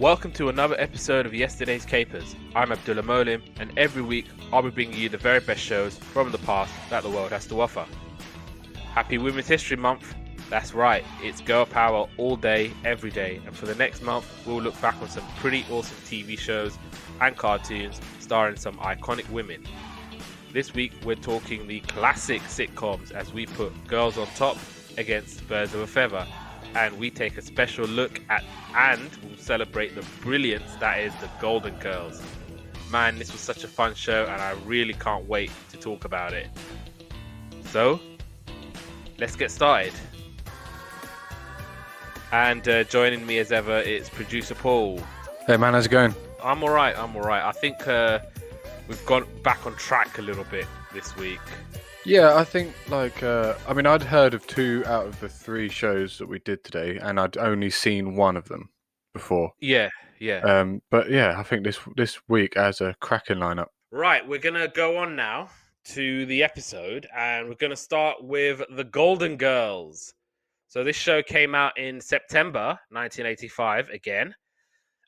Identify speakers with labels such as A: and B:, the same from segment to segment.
A: Welcome to another episode of Yesterday's Capers. I'm Abdullah Moallim, and every week I'll be bringing you the very best shows from the past that the world has to offer. Happy Women's History Month. That's right, it's girl power all day, every day, and for the next month we'll look back on some pretty awesome TV shows and cartoons starring some iconic women. This week we're talking the classic sitcoms as we put girls on top against birds of a feather, and we take a special look at and we'll celebrate the brilliance that is the Golden Girls. Man, this was such a fun show and I really can't wait to talk about it. So, let's get started. And joining me as ever is producer Paul.
B: Hey man, how's it going?
A: I'm alright. I think we've gone back on track a little bit this week.
B: Yeah, I think I'd heard of 2 out of the 3 shows that we did today, and I'd only seen one of them before.
A: Yeah.
B: But yeah, I think this week has a cracking lineup.
A: Right, we're gonna go on now to the episode, and we're gonna start with the Golden Girls. So this show came out in September 1985 again,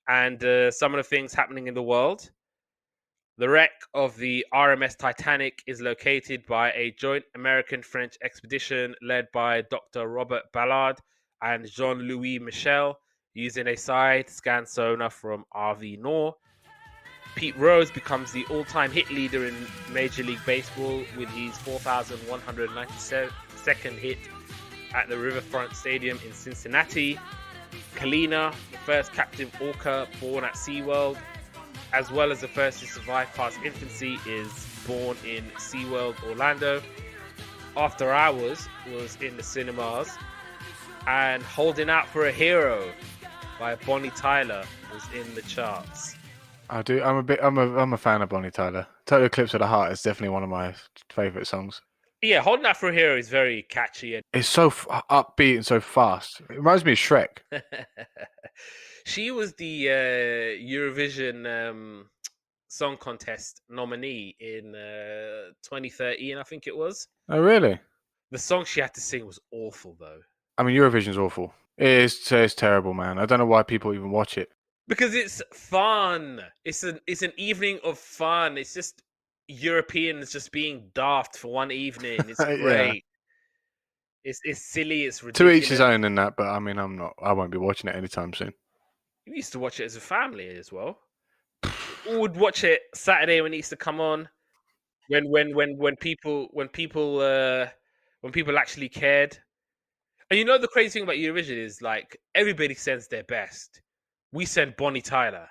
A: and some of the things happening in the world. The wreck of the RMS Titanic is located by a joint American-French expedition led by Dr. Robert Ballard and Jean-Louis Michel using a side-scan sonar from RV Nord. Pete Rose becomes the all-time hit leader in Major League Baseball with his 4,192nd hit at the Riverfront Stadium in Cincinnati. Kalina, the first captive orca born at SeaWorld, as well as the first to survive past infancy, is born in SeaWorld Orlando. After Hours was in the cinemas, and Holding Out for a Hero by Bonnie Tyler was in the charts.
B: I do. I'm a fan of Bonnie Tyler. Total Eclipse of the Heart is definitely one of my favourite songs.
A: Yeah, Holding Out for a Hero is very catchy.
B: It's so upbeat and so fast. It reminds me of Shrek.
A: She was the Eurovision Song Contest nominee in 2013, I think it was.
B: Oh, really?
A: The song she had to sing was awful, though.
B: I mean, Eurovision's awful. It's terrible, man. I don't know why people even watch it.
A: Because it's fun. It's an evening of fun. It's just Europeans just being daft for one evening. It's great. Yeah. It's silly. It's ridiculous.
B: To each his own in that, but I mean, I won't be watching it anytime soon.
A: We used to watch it as a family as well. We would watch it Saturday when it used to come on. When people actually cared. And you know the crazy thing about Eurovision is like everybody sends their best. We sent Bonnie Tyler.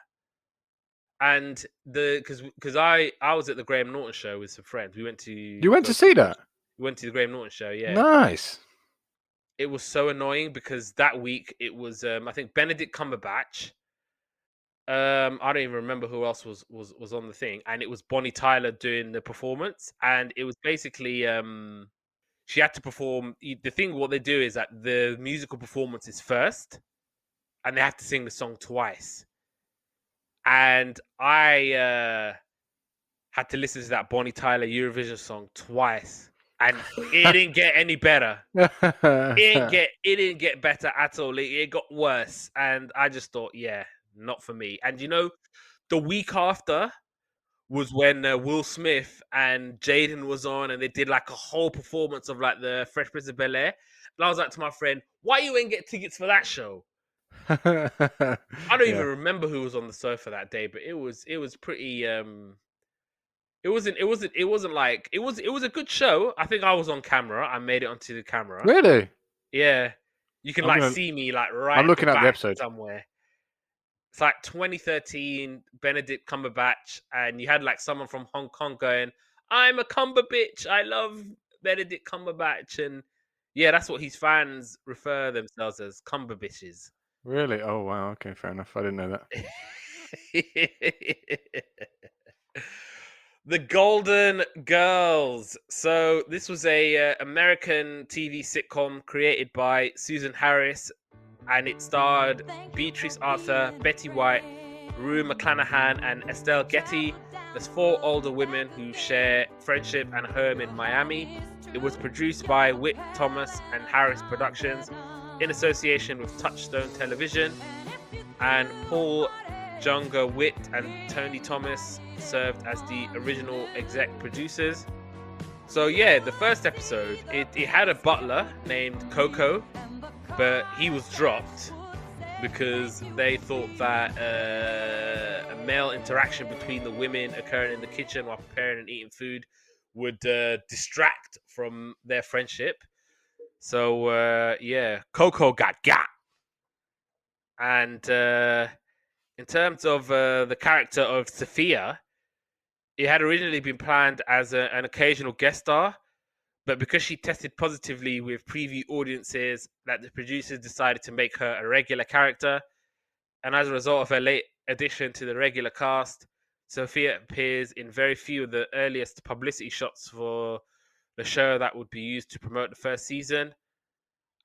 A: And because I was at the Graham Norton show with some friends. We went to
B: You went to see that?
A: We went to the Graham Norton show, yeah.
B: Nice.
A: It was so annoying because that week it was I think Benedict Cumberbatch. I don't even remember who else was on the thing, and it was Bonnie Tyler doing the performance, and it was basically she had to perform. The thing what they do is that the musical performance is first, and they have to sing the song twice. And I had to listen to that Bonnie Tyler Eurovision song twice. And it didn't get any better. It didn't get better at all. It got worse. And I just thought, yeah, not for me. And you know, the week after was when Will Smith and Jaden was on, and they did like a whole performance of like the Fresh Prince of Bel-Air. And I was like to my friend, why you ain't get tickets for that show? I don't even remember who was on the sofa that day, but it was pretty It wasn't like it was a good show. I think I was on camera. I made it onto the camera.
B: Really?
A: Yeah. You can see me like right.
B: I'm looking
A: at
B: the episode
A: somewhere. It's like 2013, Benedict Cumberbatch, and you had like someone from Hong Kong going, "I'm a Cumber bitch. I love Benedict Cumberbatch," and yeah, that's what his fans refer themselves as, Cumber bitches.
B: Really? Oh wow. Okay, fair enough. I didn't know that.
A: The Golden Girls. So this was a American TV sitcom created by Susan Harris, and it starred Beatrice Arthur, Betty White, Rue McClanahan, and Estelle Getty. There's 4 older women who share friendship and home in Miami. It was produced by Whit Thomas and Harris Productions in association with Touchstone Television. and Paul Junga Witt and Tony Thomas served as the original exec producers. So yeah, the first episode, it had a butler named Coco, but he was dropped because they thought that a male interaction between the women occurring in the kitchen while preparing and eating food would distract from their friendship. So yeah, Coco got. And in terms of the character of Sophia, it had originally been planned as an occasional guest star, but because she tested positively with preview audiences, that the producers decided to make her a regular character. And as a result of her late addition to the regular cast, Sophia appears in very few of the earliest publicity shots for the show that would be used to promote the first season.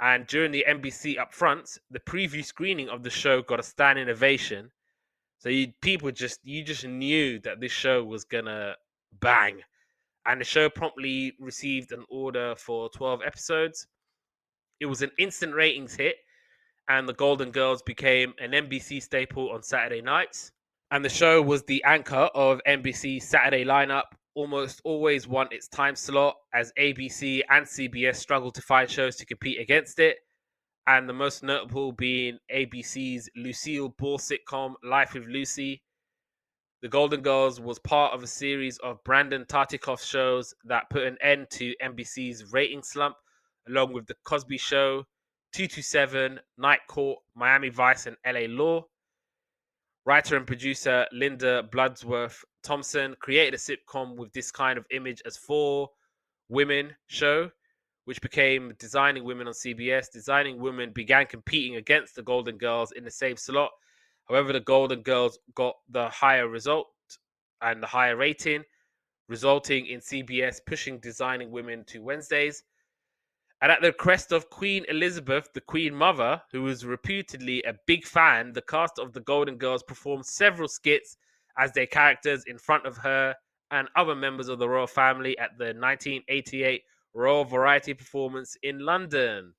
A: And during the NBC upfronts, the preview screening of the show got a standing ovation. So you just knew that this show was gonna bang. And the show promptly received an order for 12 episodes. It was an instant ratings hit, and the Golden Girls became an NBC staple on Saturday nights. And the show was the anchor of NBC's Saturday lineup, almost always won its time slot, as ABC and CBS struggled to find shows to compete against it. And the most notable being ABC's Lucille Ball sitcom Life with Lucy. The Golden Girls was part of a series of Brandon Tartikoff shows that put an end to NBC's rating slump, along with The Cosby Show, 227, Night Court, Miami Vice, and LA Law. Writer and producer Linda Bloodsworth Thompson created a sitcom with this kind of image as four women show, which became Designing Women on CBS. Designing Women began competing against the Golden Girls in the same slot. However, the Golden Girls got the higher result and the higher rating, resulting in CBS pushing Designing Women to Wednesdays. And at the request of Queen Elizabeth, the Queen Mother, who was reputedly a big fan, the cast of the Golden Girls performed several skits as their characters in front of her and other members of the royal family at the 1988 Royal Variety Performance in London.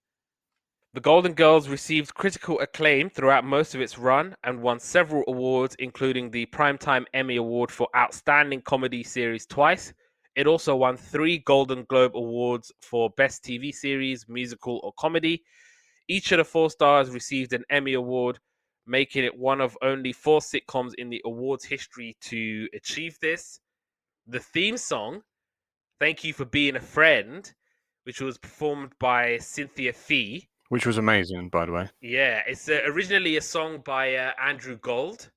A: The Golden Girls received critical acclaim throughout most of its run and won several awards, including the Primetime Emmy Award for Outstanding Comedy Series twice. It also won 3 Golden Globe Awards for Best TV Series, Musical, or Comedy. Each of the 4 stars received an Emmy Award, making it one of only 4 sitcoms in the awards history to achieve this. The theme song, Thank You for Being a Friend, which was performed by Cynthia Fee.
B: Which was amazing, by the way.
A: Yeah, it's originally a song by Andrew Gold.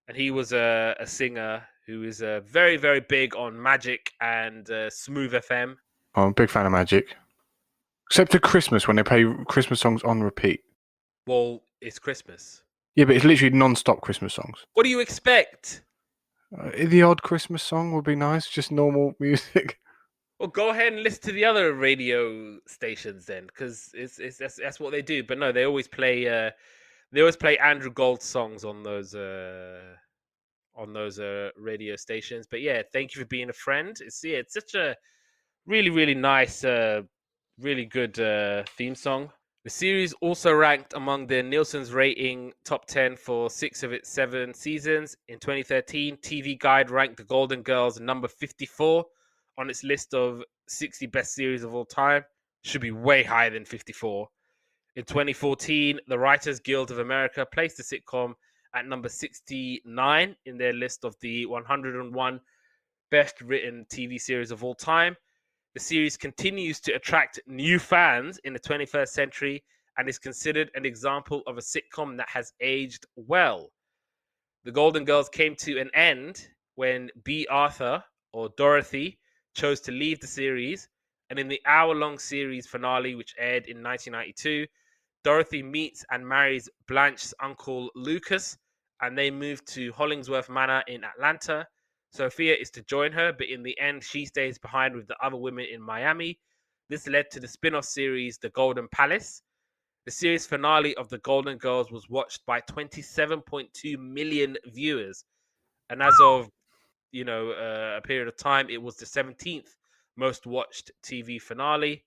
A: And he was a singer who is very, very big on Magic and Smooth FM.
B: I'm a big fan of Magic. Except at Christmas, when they play Christmas songs on repeat.
A: Well, it's Christmas.
B: Yeah, but it's literally non-stop Christmas songs.
A: What do you expect?
B: The odd Christmas song would be nice, just normal music.
A: Well, go ahead and listen to the other radio stations then, because that's what they do. But no, they always play Andrew Gold songs on those radio stations. But yeah, Thank You for Being a Friend. It's such a really, really nice, really good theme song. The series also ranked among the Nielsen's rating top 10 for 6 of its 7 seasons. In 2013, TV Guide ranked The Golden Girls number 54 on its list of 60 best series of all time. Should be way higher than 54. In 2014, the Writers Guild of America placed the sitcom at number 69 in their list of the 101 best written TV series of all time. The series continues to attract new fans in the 21st century and is considered an example of a sitcom that has aged well. The Golden Girls came to an end when B. Arthur, or Dorothy, chose to leave the series, and in the hour-long series finale, which aired in 1992, Dorothy meets and marries Blanche's uncle Lucas, and they move to Hollingsworth Manor in Atlanta. Sophia is to join her, but in the end, she stays behind with the other women in Miami. This led to the spin-off series, The Golden Palace. The series finale of The Golden Girls was watched by 27.2 million viewers. And as of, a period of time, it was the 17th most watched TV finale.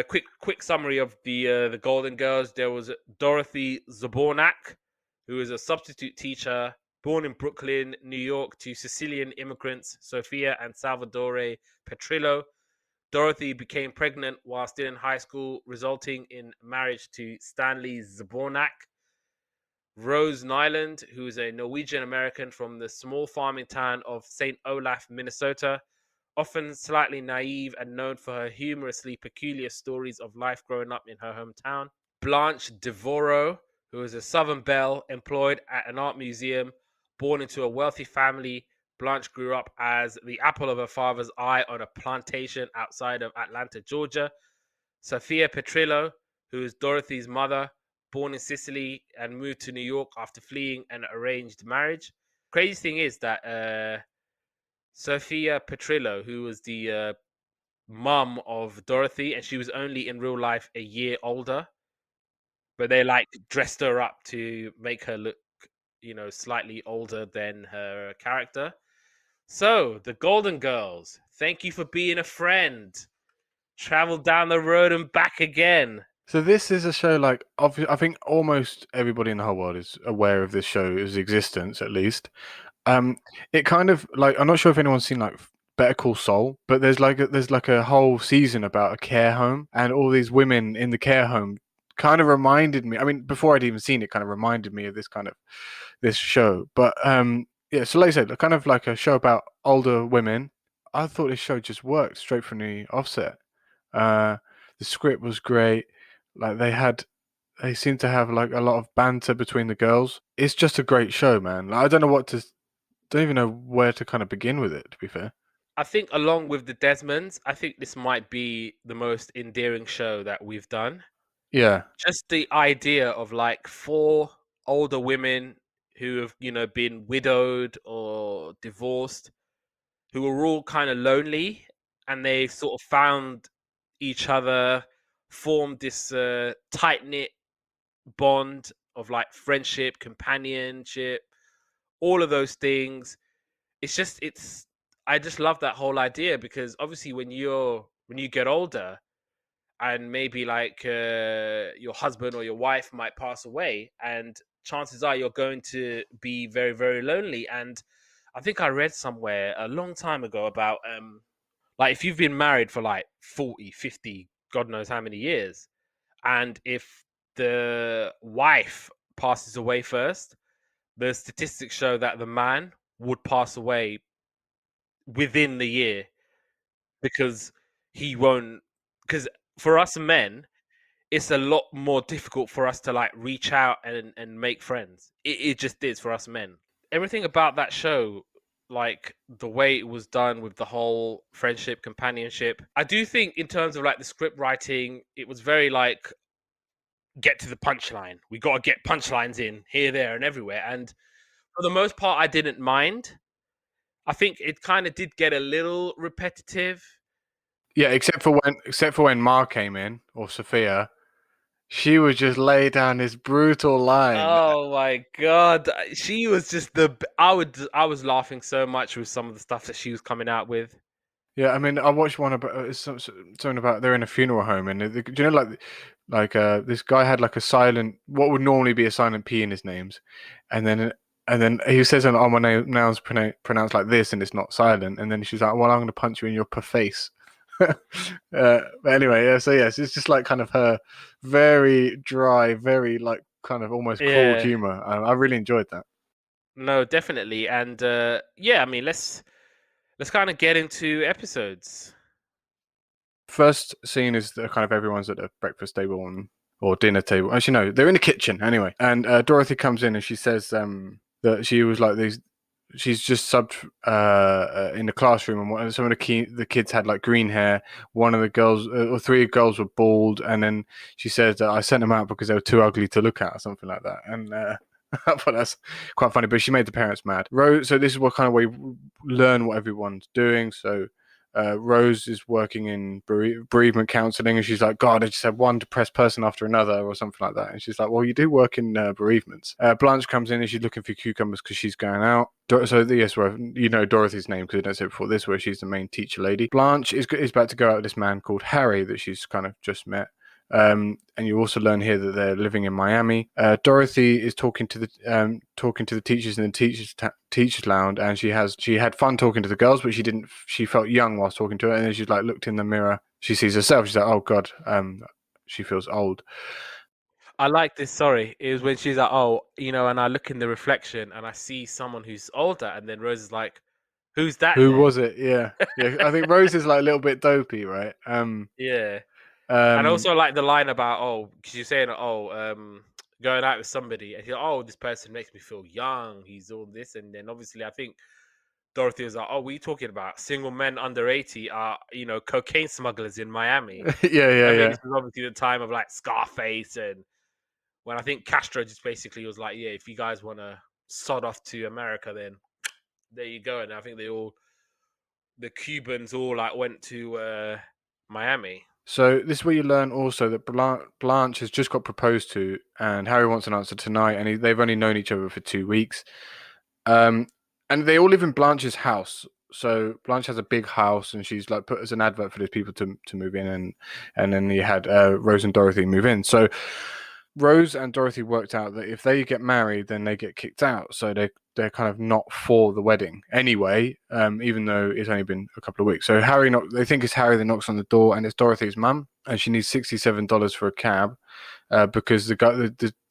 A: Quick summary of the Golden Girls. There was Dorothy Zbornak, who is a substitute teacher born in Brooklyn, New York, to Sicilian immigrants Sofia and Salvatore Petrillo. Dorothy became pregnant while still in high school, resulting in marriage to Stanley Zbornak. Rose Nyland, who is a Norwegian American from the small farming town of St. Olaf, Minnesota, often slightly naive and known for her humorously peculiar stories of life growing up in her hometown. Blanche Devereaux, who is a Southern belle employed at an art museum, born into a wealthy family. Blanche grew up as the apple of her father's eye on a plantation outside of Atlanta, Georgia. Sophia Petrillo, who is Dorothy's mother, born in Sicily and moved to New York after fleeing an arranged marriage. Crazy thing is that Sophia Petrillo, who was the mum of Dorothy, and she was only in real life a year older, but they like dressed her up to make her look, slightly older than her character. So, the Golden Girls, thank you for being a friend. Travel down the road and back again.
B: So this is a show like I think almost everybody in the whole world is aware of this show's existence, at least. It kind of like I'm not sure if anyone's seen like Better Call Saul, but there's like a whole season about a care home, and all these women in the care home kind of reminded me. I mean, before I'd even seen it, kind of reminded me of this show. But yeah. So like I said, kind of like a show about older women. I thought this show just worked straight from the offset. Uh, the script was great. Like they seem to have like a lot of banter between the girls. It's just a great show, man. Like, I don't even know where to kind of begin with it, to be fair.
A: I think, along with the Desmonds, I think this might be the most endearing show that we've done.
B: Yeah.
A: Just the idea of like four older women who have, been widowed or divorced, who are all kind of lonely, and they've sort of found each other, formed this tight knit bond of like friendship, companionship, all of those things. It's I just love that whole idea, because obviously when you get older, and maybe like your husband or your wife might pass away, and chances are you're going to be very, very lonely. And I think I read somewhere a long time ago about like if you've been married for like 40, 50, god knows how many years, and if the wife passes away first, the statistics show that the man would pass away within the year, because he won't, because for us men, it's a lot more difficult for us to like reach out and make friends. It just is for us men. Everything about that show, like the way it was done with the whole friendship, companionship, I do think in terms of like the script writing, it was very like, get to the punchline. We got to get punchlines in here, there, and everywhere. And for the most part, I didn't mind. I think it kind of did get a little repetitive.
B: Yeah, except for when Ma came in, or Sophia, she would just lay down this brutal line.
A: Oh my god, she was just I was laughing so much with some of the stuff that she was coming out with.
B: Yeah, I mean, I watched one about something about they're in a funeral home, and do you know, this guy had like a silent, what would normally be a silent P in his names, and then he says, "Oh, my noun's pronounced like this, and it's not silent." And then she's like, "Well, I'm going to punch you in your face." But anyway, yeah. So yes, it's just like kind of her very dry, very like kind of almost cold
A: Yeah,
B: humor. I really enjoyed that.
A: no, definitely. And yeah, I mean, let's kind of get into episodes.
B: First scene is kind of everyone's at a breakfast table or dinner table. Actually, no, they're in the kitchen anyway. And Dorothy comes in and she says that she was like these. She's just subbed in the classroom, and some of the kids had like green hair. One of the girls, or three girls, were bald, and then she said that I sent them out because they were too ugly to look at, or something like that. And I thought that's quite funny, but she made the parents mad. So this is what kind of way we learn what everyone's doing. So Rose is working in bereavement counselling, and she's like, God, I just had one depressed person after another, or something like that. And she's like, well, you do work in bereavements. Blanche comes in and she's looking for cucumbers because she's going out. So yes, well, you know Dorothy's name because I don't say it before this, where she's the main teacher lady. Blanche is about to go out with this man called Harry that she's kind of just met. And you also learn here that they're living in Miami. Dorothy is talking to the teachers in the teachers lounge, and she had fun talking to the girls, but she didn't. She felt young whilst talking to her, and then she's like looked in the mirror. She sees herself. She's like, oh God, she feels old.
A: I like this. Sorry, it was when she's like, "Oh, and I look in the reflection and I see someone who's older," and then Rose is like, "Who's that
B: Who
A: then?"
B: was it? Yeah, yeah. I think Rose is like a little bit dopey, right?
A: Yeah, and
B: Um,
A: also like the line about because you're saying going out with somebody, and you're this person makes me feel young. He's all this, and then obviously I think Dorothy was like, "Oh, what are you talking about? Single men under 80 are cocaine smugglers in Miami."
B: yeah, yeah,
A: I think
B: yeah.
A: this was obviously the time of like Scarface and when I think Castro just basically was like, yeah, if you guys want to sod off to America, then there you go. And I think the Cubans all like went to Miami.
B: So this is where you learn also that Blanche has just got proposed to, and Harry wants an answer tonight, and they've only known each other for 2 weeks. Um, and they all live in Blanche's house. So Blanche has a big house, and she's like put as an advert for these people to move in, and then you had Rose and Dorothy move in. So Rose and Dorothy worked out that if they get married, then they get kicked out. So they're kind of not for the wedding anyway, even though it's only been a couple of weeks. So they think it's Harry that knocks on the door, and it's Dorothy's mum, and she needs $67 for a cab because the guy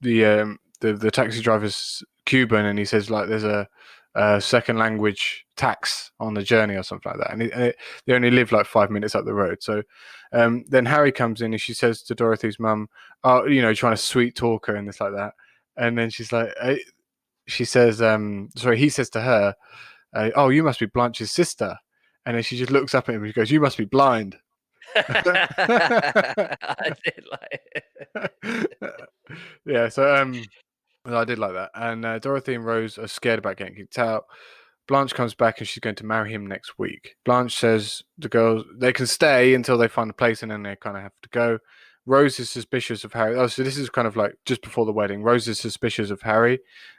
B: the taxi driver's Cuban, and he says like there's a second language tax on the journey or something like that, and they only live like 5 minutes up the road. So then Harry comes in and she says to Dorothy's mum, "Oh, trying to sweet talk her and this like that," and then she's like, she says, sorry, he says to her, "Oh, you must be Blanche's sister," and then she just looks up at him and she goes, "You must be blind."
A: I did like
B: Yeah, so I did like that. And Dorothy and Rose are scared about getting kicked out. Blanche comes back and she's going to marry him next week. Blanche says the girls they can stay until they find a place and then they kind of have to go. Rose is suspicious of Harry. Oh, so this is kind of like just before the wedding. Rose is suspicious of Harry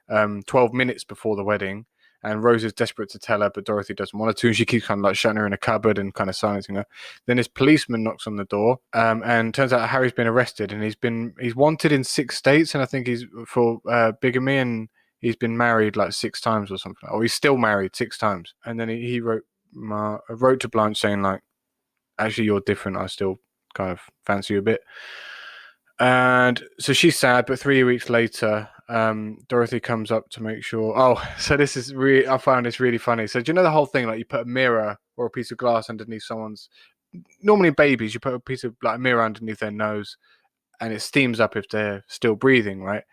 B: 12 minutes before the wedding. And Rose is desperate to tell her, but Dorothy doesn't want her to. And she keeps kind of like shutting her in a cupboard and kind of silencing her. Then this policeman knocks on the door, and turns out Harry's been arrested and he's wanted in 6 states, and I think he's for bigamy, and he's been married like 6 times or something. Or he's still married 6 times. And then he wrote to Blanche saying like, actually you're different. I still kind of fancy you a bit. And so she's sad, but 3 weeks later, Dorothy comes up to make sure. Oh, so this is really, I found this really funny. So do you know the whole thing? Like you put a mirror or a piece of glass underneath someone's, normally babies, you put a piece of like a mirror underneath their nose and it steams up if they're still breathing, right?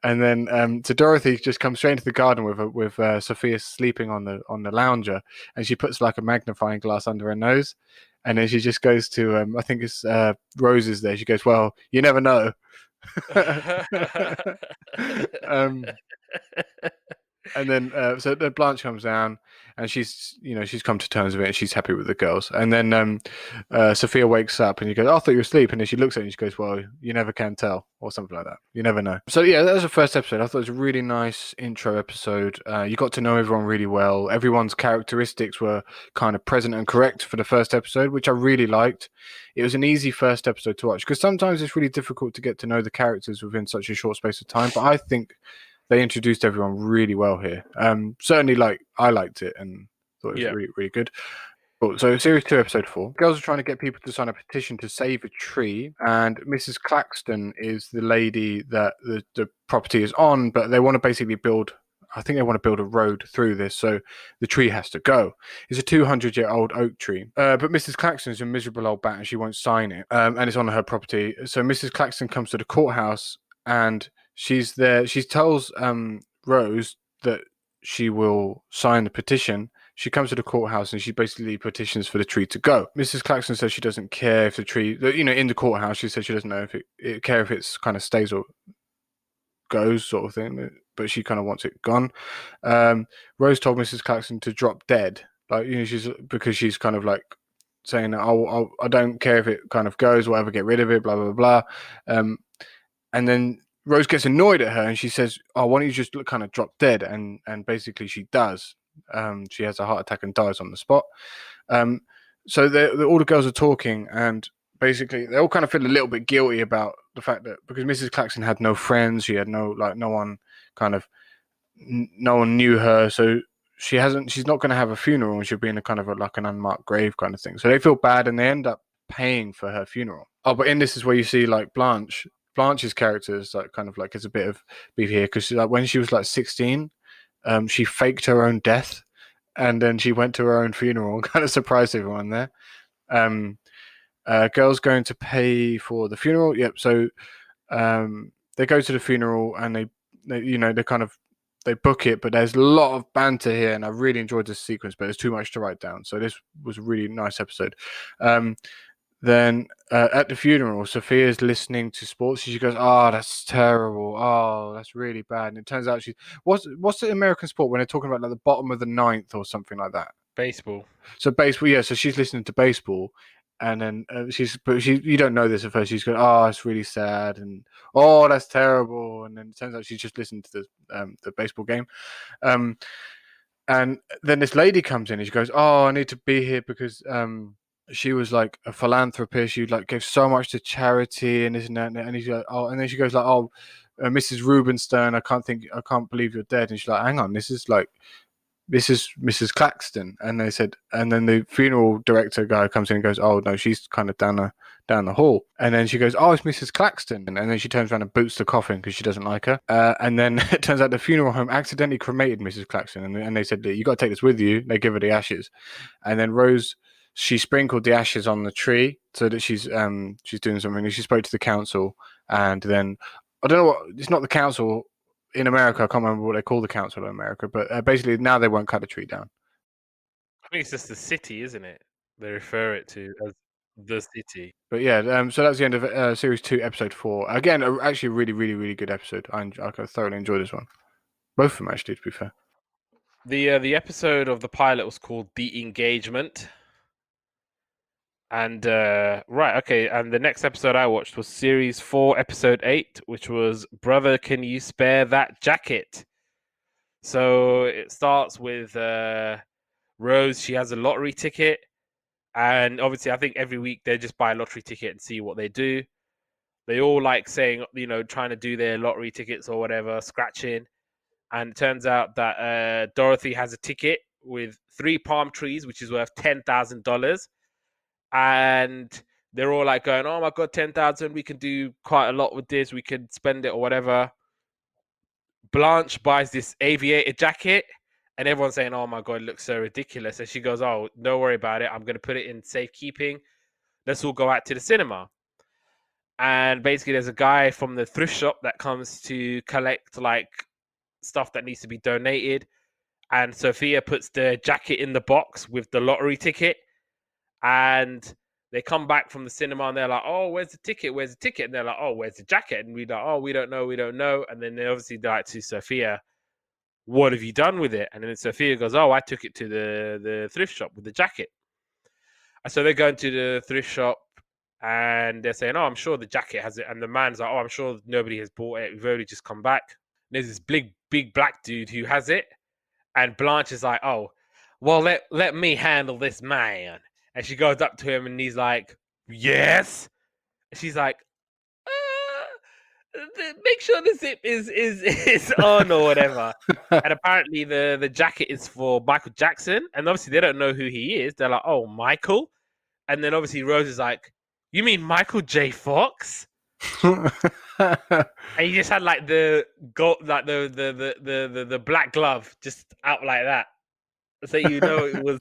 B: And then so Dorothy just comes straight into the garden with Sophia sleeping on the lounger, and she puts like a magnifying glass under her nose, and then she just goes to I think it's Rose is there. She goes, "Well, you never know." um, and then so the Blanche comes down and she's come to terms with it and she's happy with the girls. And then Sophia wakes up and you go, "Oh, I thought you were asleep," and then she looks at it and she goes, "Well, you never can tell," or something like that. You never know. So yeah, that was the first episode. I thought it was a really nice intro episode. You got to know everyone really well. Everyone's characteristics were kind of present and correct for the first episode, which I really liked. It was an easy first episode to watch because sometimes it's really difficult to get to know the characters within such a short space of time, but I think they introduced everyone really well here. Certainly, like I liked it and thought it was
A: Yeah.
B: really, really good. Cool. So, series 2, episode 4. Girls are trying to get people to sign a petition to save a tree, and Mrs. Claxton is the lady that the property is on, but they want to basically build. I think they want to build a road through this, so the tree has to go. It's a 200-year-old oak tree, but Mrs. Claxton is a miserable old bat, and she won't sign it, and it's on her property. So Mrs. Claxton comes to the courthouse, and she's there. She tells Rose that she will sign the petition. She comes to the courthouse and she basically petitions for the tree to go. Mrs. Claxton says she doesn't care if the tree, in the courthouse, she says she doesn't know if it care if it's kind of stays or goes, sort of thing, but she kind of wants it gone. Rose told Mrs. Claxton to drop dead, like she's because she's kind of like saying, "Oh, I don't care if it kind of goes, whatever, get rid of it, blah blah blah." Um, and then Rose gets annoyed at her, and she says, "Oh, why don't you just kind of drop dead?" And basically she does. She has a heart attack and dies on the spot. Um, so all the girls are talking, and basically they all kind of feel a little bit guilty about the fact that because Mrs. Claxton had no friends, she had no one kind of no one knew her, so she's not going to have a funeral, and she'll be in a kind of like an unmarked grave kind of thing. So they feel bad, and they end up paying for her funeral. Oh, but in this is where you see like Blanche's character is like kind of like it's a bit of beef here because like when she was like 16, she faked her own death, and then she went to her own funeral and kind of surprised everyone there. Um, girls going to pay for the funeral. Yep. So they go to the funeral and they kind of they book it, but there's a lot of banter here, and I really enjoyed this sequence, but there's too much to write down. So this was a really nice episode. Then at the funeral, Sophia's listening to sports. She goes, "Oh, that's terrible. Oh, that's really bad." And it turns out what's the American sport when they're talking about like the bottom of the ninth or something like that?
A: Baseball.
B: So baseball, yeah. So she's listening to baseball, and then you don't know this at first. She's going, "Oh, it's really sad," and "Oh, that's terrible." And then it turns out she's just listened to the baseball game. Um, and then this lady comes in and she goes, "Oh, I need to be here because she was like a philanthropist. She like gave so much to charity and this and that." And he's like, "Oh," and then she goes like, "Oh, Mrs. Rubenstein, I can't believe you're dead." And she's like, "Hang on, this is Mrs. Claxton." And they said, and then the funeral director guy comes in and goes, "Oh no, she's kind of down the hall." And then she goes, "Oh, it's Mrs. Claxton." And then she turns around and boots the coffin because she doesn't like her. And then it turns out the funeral home accidentally cremated Mrs. Claxton, and they said, "You got to take this with you." They give her the ashes, and then Rose, she sprinkled the ashes on the tree so that she's doing something. She spoke to the council, and then I don't know what, it's not the council in America. I can't remember what they call the council in America, but basically now they won't cut the tree down.
A: I think it's just the city, isn't it? They refer it to as the city.
B: But yeah, so that's the end of series 2, episode 4. Again, actually, a really, really, really good episode. I thoroughly enjoyed this one. Both of them, actually, to be fair.
A: The episode of the pilot was called "The Engagement," and right, okay. And the next episode I watched was series 4, episode 8, which was "Brother, Can You Spare That Jacket?" So it starts with Rose. She has a lottery ticket, and obviously, I think every week they just buy a lottery ticket and see what they do. They all like saying, trying to do their lottery tickets or whatever, scratching. And it turns out that Dorothy has a ticket with 3 palm trees, which is worth $10,000. And they're all like going, "Oh my God, 10,000. We can do quite a lot with this. We can spend it or whatever." Blanche buys this aviator jacket, and everyone's saying, "Oh my God, it looks so ridiculous." And she goes, "Oh, don't worry about it. I'm going to put it in safekeeping. Let's all go out to the cinema." And basically, there's a guy from the thrift shop that comes to collect like stuff that needs to be donated. And Sophia puts the jacket in the box with the lottery ticket. And they come back from the cinema and they're like, "Oh, where's the ticket? Where's the ticket?" And they're like, "Oh, where's the jacket?" And we're like, "Oh, we don't know. We don't know." And then they obviously like to Sophia, "What have you done with it?" And then Sophia goes, "Oh, I took it to the thrift shop with the jacket." And so they go into the thrift shop and they're saying, "Oh, I'm sure the jacket has it." And the man's like, "Oh, I'm sure nobody has bought it. We've only just come back." And there's this big black dude who has it. And Blanche is like, "Oh, well, let me handle this man." And she goes up to him and he's like, "Yes." And she's like, "Make sure the zip is on or whatever." And apparently the jacket is for Michael Jackson. And obviously they don't know who he is. They're like, "Oh, Michael." And then obviously Rose is like, "You mean Michael J. Fox?" And he just had like the gold, like the black glove just out like that, so it was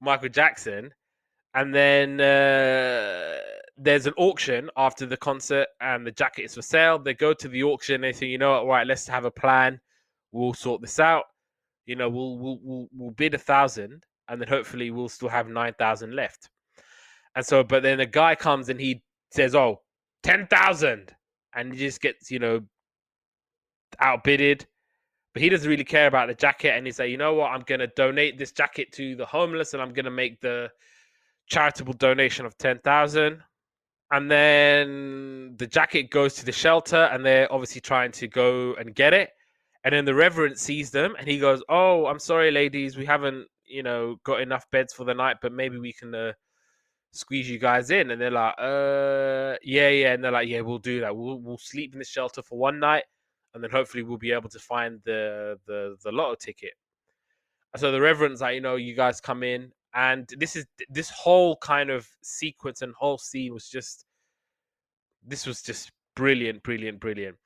A: Michael Jackson. And then there's an auction after the concert, and the jacket is for sale. They go to the auction. They say, "You know what? Right, let's have a plan. We'll sort this out. We'll bid 1,000, and then hopefully we'll still have 9,000 left." And so, but then a guy comes and he says, "Oh, 10,000," and he just gets outbidded. But he doesn't really care about the jacket, and he's like, "You know what? I'm gonna donate this jacket to the homeless, and I'm gonna make the charitable donation of 10,000. And then the jacket goes to the shelter, and they're obviously trying to go and get it. And then the Reverend sees them, and he goes, "Oh, I'm sorry, ladies, we haven't, got enough beds for the night, but maybe we can squeeze you guys in." And they're like, yeah, yeah." And they're like, "Yeah, we'll do that. We'll sleep in the shelter for one night, and then hopefully we'll be able to find the lotto ticket." So the Reverend's like, "You guys come in." And this whole kind of sequence and whole scene was just brilliant, brilliant, brilliant.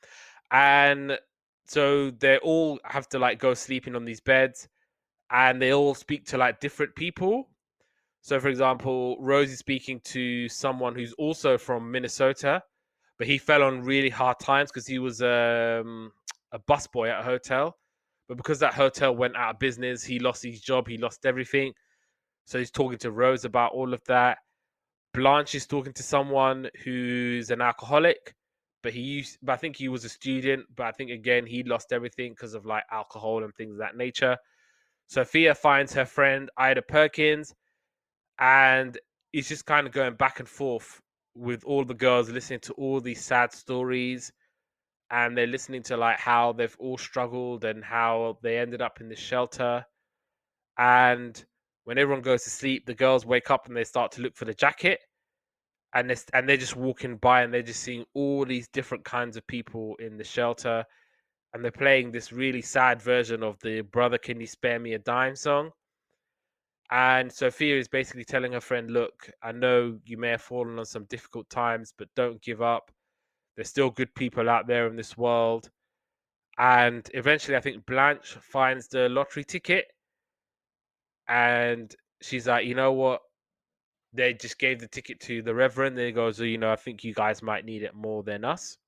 A: And so they all have to like go sleeping on these beds, and they all speak to like different people. So, for example, Rose is speaking to someone who's also from Minnesota, but he fell on really hard times because he was a busboy at a hotel. But because that hotel went out of business, he lost his job, he lost everything. So he's talking to Rose about all of that. Blanche is talking to someone who's an alcoholic, but I think he was a student, but I think again he lost everything because of like alcohol and things of that nature. Sophia finds her friend Ida Perkins, and it's just kind of going back and forth with all the girls listening to all these sad stories, and they're listening to like how they've all struggled and how they ended up in the shelter. And when everyone goes to sleep, the girls wake up and they start to look for the jacket, and they're just walking by and they're just seeing all these different kinds of people in the shelter, and they're playing this really sad version of the "Brother, Can You Spare Me a Dime" song. And Sophia is basically telling her friend, "Look, I know you may have fallen on some difficult times, but don't give up. There's still good people out there in this world." And eventually, I think Blanche finds the lottery ticket, and she's like, "You know what? They just gave the ticket to the Reverend." They goes, "I think you guys might need it more than us."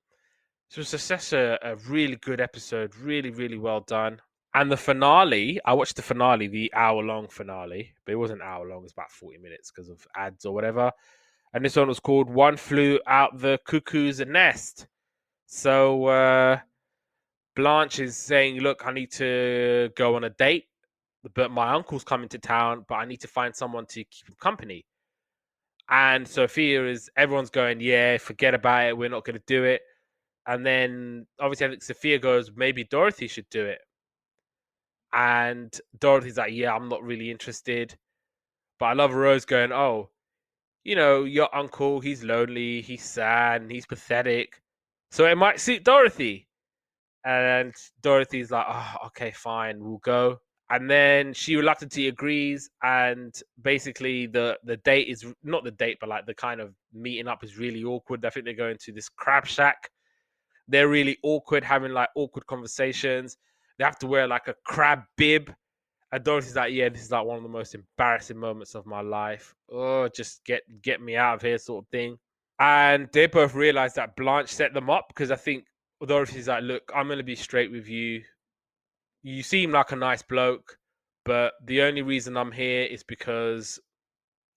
A: So it's just such a really good episode, really, really well done. And the finale, I watched the finale, the hour-long finale, but it wasn't an hour long, it was about 40 minutes because of ads or whatever. And this one was called One Flew Out the Cuckoo's Nest. So Blanche is saying, "Look, I need to go on a date, but my uncle's coming to town, but I need to find someone to keep him company." And everyone's going, "Yeah, forget about it, we're not going to do it." And then obviously I think Sophia goes, "Maybe Dorothy should do it." And Dorothy's like, "Yeah, I'm not really interested." But I love Rose going, "Oh, your uncle, he's lonely, he's sad, and he's pathetic. So it might suit Dorothy." And Dorothy's like, "Oh, okay, fine, we'll go." And then she reluctantly agrees, and basically the date is not the date, but like the kind of meeting up is really awkward. I think they're going to this crab shack. They're really awkward, having like awkward conversations. They have to wear like a crab bib. And Dorothy's like, "Yeah, this is like one of the most embarrassing moments of my life. Oh, just get me out of here," sort of thing. And they both realize that Blanche set them up, because I think Dorothy's like, "Look, I'm gonna be straight with you. You seem like a nice bloke, but the only reason I'm here is because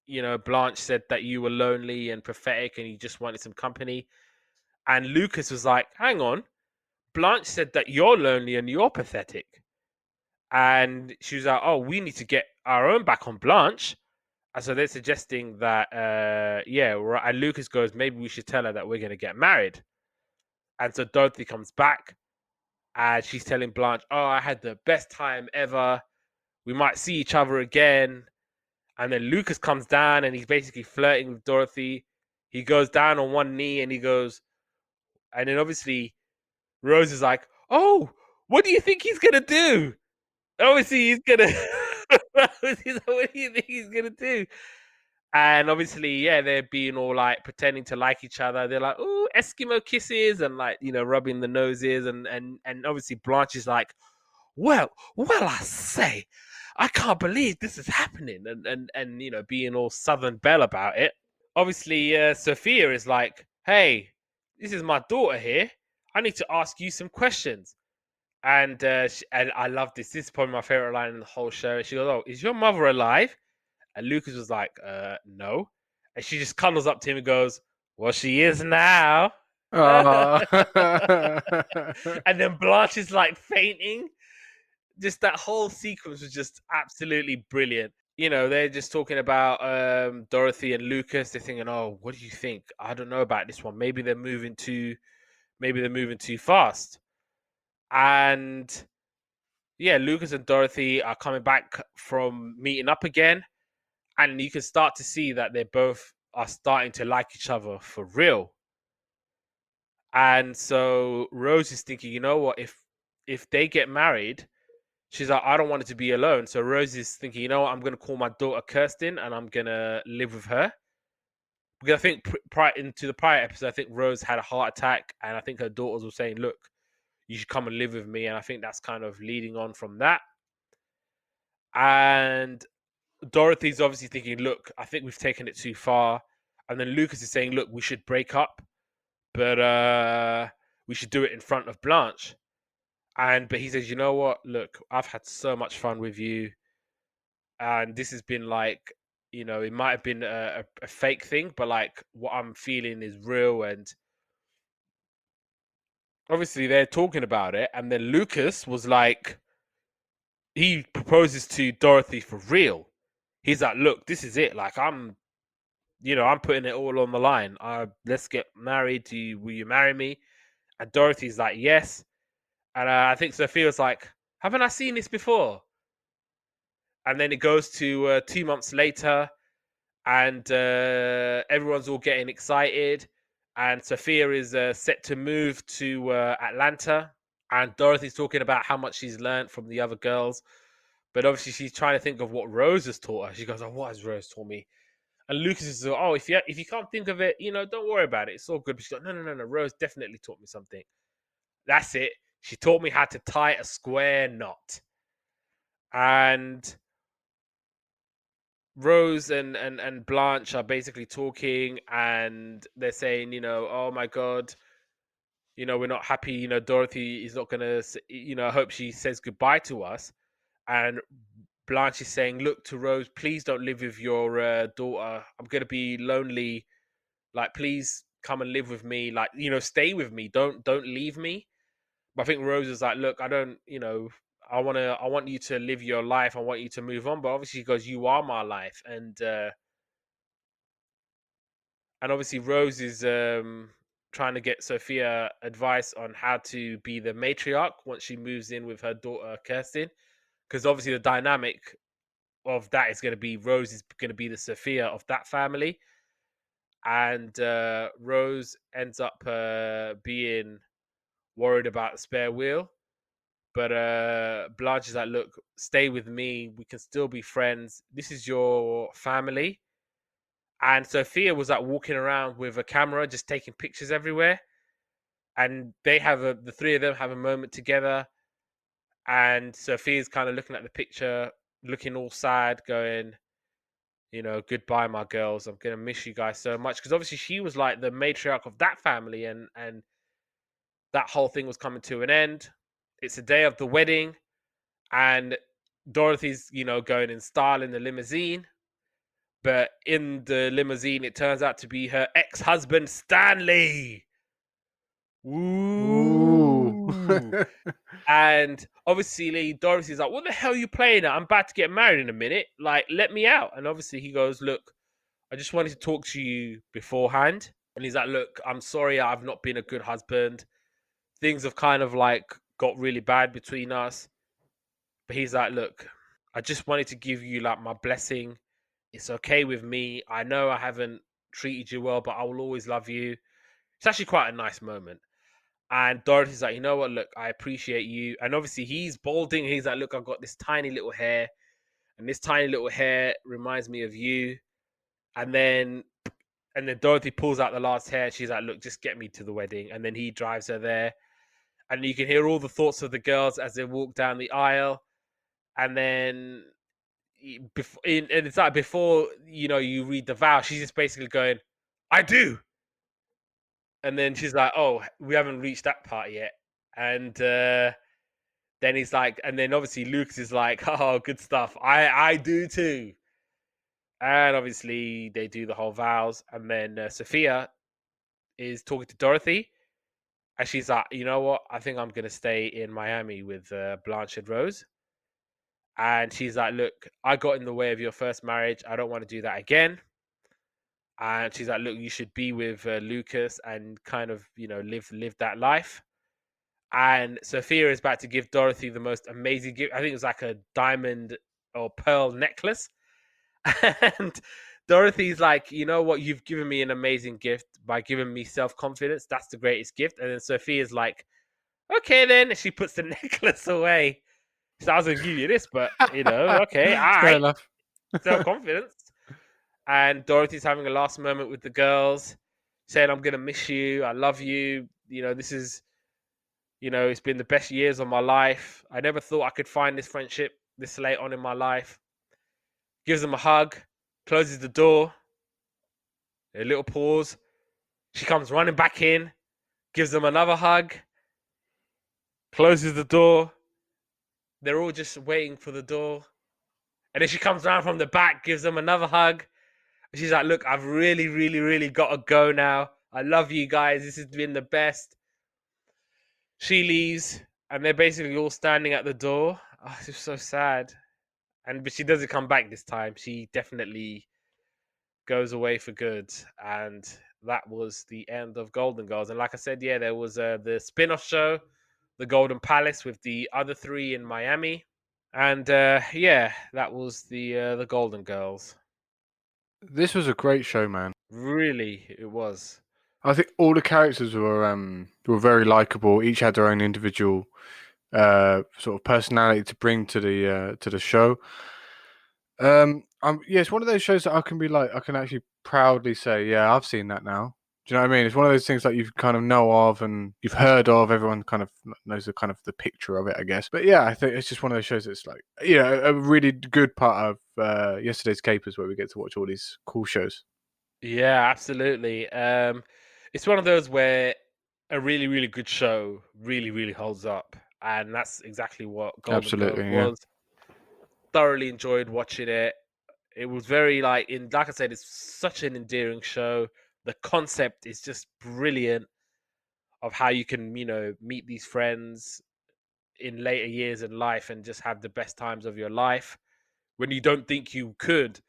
A: Blanche said that you were lonely and pathetic and you just wanted some company." And Lucas was like, "Hang on, Blanche said that you're lonely and you're pathetic." And she was like, "Oh, we need to get our own back on Blanche." And so they're suggesting that, yeah, right. And Lucas goes, "Maybe we should tell her that we're going to get married." And so Dorothy comes back, and she's telling Blanche, "Oh, I had the best time ever. We might see each other again." And then Lucas comes down, and he's basically flirting with Dorothy. He goes down on one knee, and he goes, and then obviously Rose is like, "Oh, what do you think he's going to do?" Obviously, he's gonna. What do you think he's gonna do? And obviously, yeah, they're being all like pretending to like each other. They're like, "Oh, Eskimo kisses," and like rubbing the noses, and obviously Blanche is like, well, I say, I can't believe this is happening," and being all Southern Belle about it. Obviously, Sophia is like, "Hey, this is my daughter here. I need to ask you some questions." And I love this. This is probably my favorite line in the whole show. She goes, "Oh, is your mother alive?" And Lucas was like, "No." And she just cuddles up to him and goes, "Well, she is now."
B: Oh.
A: And then Blanche is like fainting. Just that whole sequence was just absolutely brilliant. they're just talking about Dorothy and Lucas. They're thinking, "Oh, what do you think? I don't know about this one. Maybe they're moving too fast." And yeah, Lucas and Dorothy are coming back from meeting up again, and you can start to see that they both are starting to like each other for real. And so Rose is thinking, you know what, if they get married, she's like, I don't want it to be alone. So Rose is thinking, you know what, I'm gonna call my daughter Kirsten and I'm gonna live with her. Because I think prior into the prior episode, I think Rose had a heart attack, and I think her daughters were saying, "Look, you should come and live with me." And I think that's kind of leading on from that. And Dorothy's obviously thinking, "Look, I think we've taken it too far." And then Lucas is saying, "Look, we should break up, but we should do it in front of Blanche." But he says, "You know what? Look, I've had so much fun with you, and this has been like, it might have been a fake thing, but like what I'm feeling is real." And obviously they're talking about it, and then Lucas was like, he proposes to Dorothy for real. He's like, "Look, this is it. Like, I'm putting it all on the line. Let's get married. Will you marry me?" And Dorothy's like, "Yes." And I think Sophia's like, "Haven't I seen this before?" And then it goes to 2 months later, and everyone's all getting excited. And Sophia is set to move to Atlanta. And Dorothy's talking about how much she's learned from the other girls. But obviously, she's trying to think of what Rose has taught her. She goes, "Oh, what has Rose taught me?" And Lucas is like, "Oh, if you can't think of it, don't worry about it. It's all good." But she's like, "No, no, no, no. Rose definitely taught me something. That's it. She taught me how to tie a square knot." And Rose and Blanche are basically talking, and they're saying, "Oh my God, we're not happy. Dorothy is not gonna, I hope she says goodbye to us." And Blanche is saying, "Look, to Rose, please don't live with your daughter. I'm gonna be lonely. Like, please come and live with me. Like, stay with me. Don't leave me." But I think Rose is like, "Look, I don't, I want you to live your life. I want you to move on." But obviously, she goes, "You are my life," and obviously Rose is trying to get Sophia advice on how to be the matriarch once she moves in with her daughter Kirsten, because obviously the dynamic of that is going to be Rose is going to be the Sophia of that family. And Rose ends up being worried about the spare wheel, but Blanche is like, "Look, stay with me. We can still be friends. This is your family." And Sophia was like walking around with a camera, just taking pictures everywhere. And the three of them have a moment together. And Sophia's kind of looking at the picture, looking all sad, going, "Goodbye, my girls. I'm gonna miss you guys so much." Because obviously she was like the matriarch of that family, and that whole thing was coming to an end. It's the day of the wedding, and Dorothy's, going in style in the limousine. But in the limousine, it turns out to be her ex-husband Stanley.
B: Ooh.
A: Woo! And obviously, Dorothy's like, "What the hell are you playing at? I'm about to get married in a minute. Like, let me out." And obviously, he goes, "Look, I just wanted to talk to you beforehand." And he's like, "Look, I'm sorry, I've not been a good husband. Things have kind of like got really bad between us." But he's like, "Look, I just wanted to give you like my blessing. It's okay with me. I know I haven't treated you well, but I will always love you." It's actually quite a nice moment. And Dorothy's like, "You know what? Look, I appreciate you." And obviously, he's balding. He's like, "Look, I've got this tiny little hair, and this tiny little hair reminds me of you." And then, Dorothy pulls out the last hair. She's like, "Look, just get me to the wedding." And then he drives her there, and you can hear all the thoughts of the girls as they walk down the aisle. And then, and it's like before you read the vow, she's just basically going, "I do." And then she's like, "Oh, we haven't reached that part yet." And then he's like, and then obviously Lucas is like, "Oh, good stuff. I do too." And obviously they do the whole vows, and then Sophia is talking to Dorothy, and she's like, "You know what? I think I'm gonna stay in Miami with Blanche and Rose." And she's like, look, I got in the way of your first marriage. I don't want to do that again. And she's like, look, you should be with Lucas and kind of, live that life. And Sophia is about to give Dorothy the most amazing gift. I think it was like a diamond or pearl necklace. And Dorothy's like, you know what? You've given me an amazing gift by giving me self-confidence. That's the greatest gift. And then Sophia's like, okay, then. She puts the necklace away. So I was going to give you this, but, okay, all
B: Fair
A: right.
B: enough.
A: Self-confidence. And Dorothy's having a last moment with the girls, saying, I'm going to miss you. I love you. This is, it's been the best years of my life. I never thought I could find this friendship this late on in my life. Gives them a hug, closes the door. A little pause. She comes running back in, gives them another hug, closes the door. They're all just waiting for the door. And then she comes around from the back, gives them another hug. She's like, look, I've really, really, really got to go now. I love you guys. This has been the best. She leaves, and they're basically all standing at the door. Oh, it's just so sad. But she doesn't come back this time. She definitely goes away for good. And that was the end of Golden Girls. And like I said, yeah, there was the spin-off show, The Golden Palace, with the other three in Miami. And yeah, that was the Golden Girls.
B: This was a great show, man.
A: Really, it was.
B: I think all the characters were very likable. Each had their own individual sort of personality to bring to the show. It's one of those shows that I can actually proudly say, yeah, I've seen that now. Do you know what I mean? It's one of those things that you kind of know of and you've heard of. Everyone kind of knows the picture of it, I guess. But yeah, I think it's just one of those shows that's like, a really good part of yesterday's Capers, where we get to watch all these cool shows.
A: Yeah, absolutely. It's one of those where a really, really good show really, really holds up, and that's exactly what Golden Girls was. Thoroughly enjoyed watching it. It was very like I said, it's such an endearing show. The concept is just brilliant of how you can, meet these friends in later years in life and just have the best times of your life when you don't think you could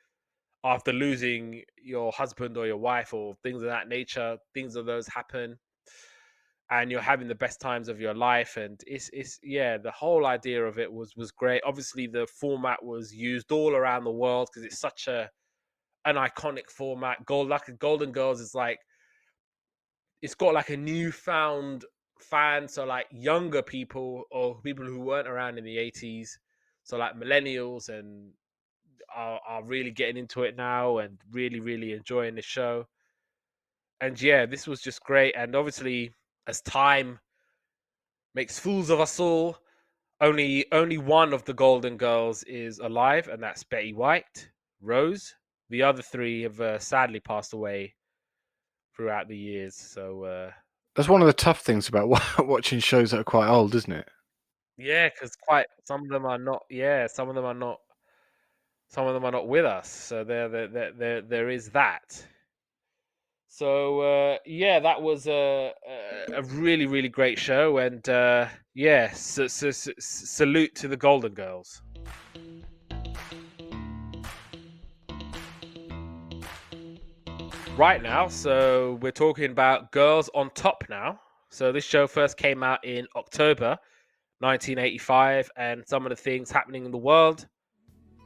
A: after losing your husband or your wife or things of that nature. Things of those happen and you're having the best times of your life. And it's the whole idea of it was great. Obviously the format was used all around the world because it's such an iconic format. Golden Girls is like, it's got like a newfound fan, so like younger people or people who weren't around in the 80s, so like millennials, and are really getting into it now and really, really enjoying the show. And yeah, this was just great. And obviously, as time makes fools of us all, only one of the Golden Girls is alive, and that's Betty White, Rose. The other three have sadly passed away throughout the years. So
B: that's one of the tough things about watching shows that are quite old, isn't it?
A: yeah, because some of them are not. Yeah, some of them are not. Some of them are not with us. So there is that. So yeah, that was a really, really great show, and salute to the Golden Girls. Right now, so we're talking about Girls on Top now. So this show first came out in October 1985, and some of the things happening in the world.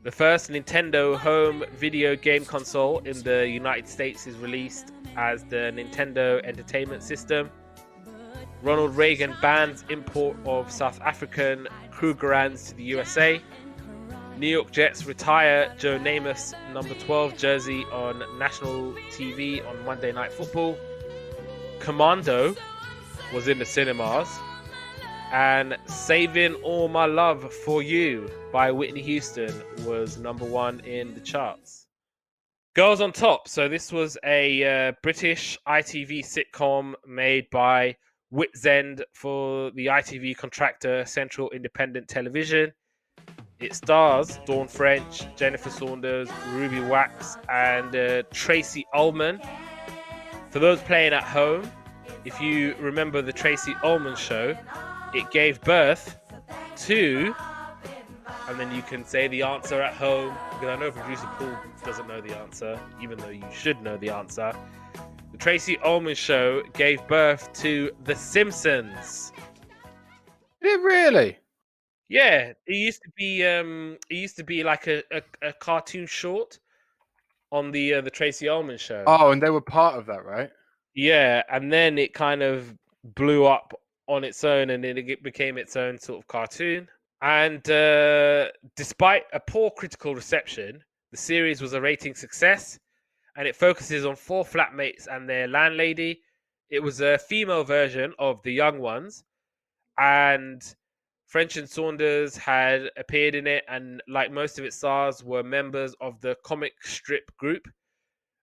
A: The first Nintendo home video game console in the United States is released as the Nintendo Entertainment System. Ronald Reagan bans import of South African Krugerrands to the USA. New York Jets retire Joe Namath's number 12 jersey on national TV on Monday Night Football. Commando was in the cinemas. And Saving All My Love for You by Whitney Houston was number 1 in the charts. Girls on Top. So this was a British ITV sitcom made by Witsend for the ITV contractor Central Independent Television. It stars Dawn French, Jennifer Saunders, Ruby Wax, and Tracy Ullman. For those playing at home, if you remember the Tracy Ullman show, it gave birth to and then you can say the answer at home, because I know producer Paul doesn't know the answer, even though you should know the answer. The Tracy Ullman Show gave birth to The Simpsons.
B: Did it really?
A: Yeah, it used to be like a cartoon short on the Tracy Ullman Show.
B: Oh, and they were part of that, right?
A: Yeah, and then it kind of blew up on its own, and then it became its own sort of cartoon. And despite a poor critical reception, the series was a rating success, and it focuses on four flatmates and their landlady. It was a female version of The Young Ones, and French and Saunders had appeared in it, and like most of its stars, were members of the comic strip group.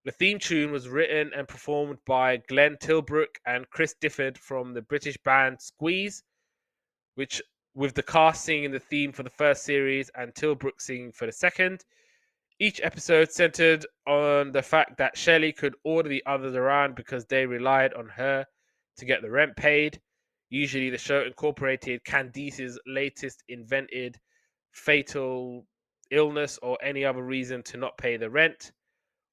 A: The theme tune was written and performed by Glenn Tilbrook and Chris Difford from the British band Squeeze, which with the cast singing the theme for the first series and Tilbrook singing for the second. Each episode centered on the fact that Shelley could order the others around because they relied on her to get the rent paid. Usually, the show incorporated Candice's latest invented fatal illness or any other reason to not pay the rent.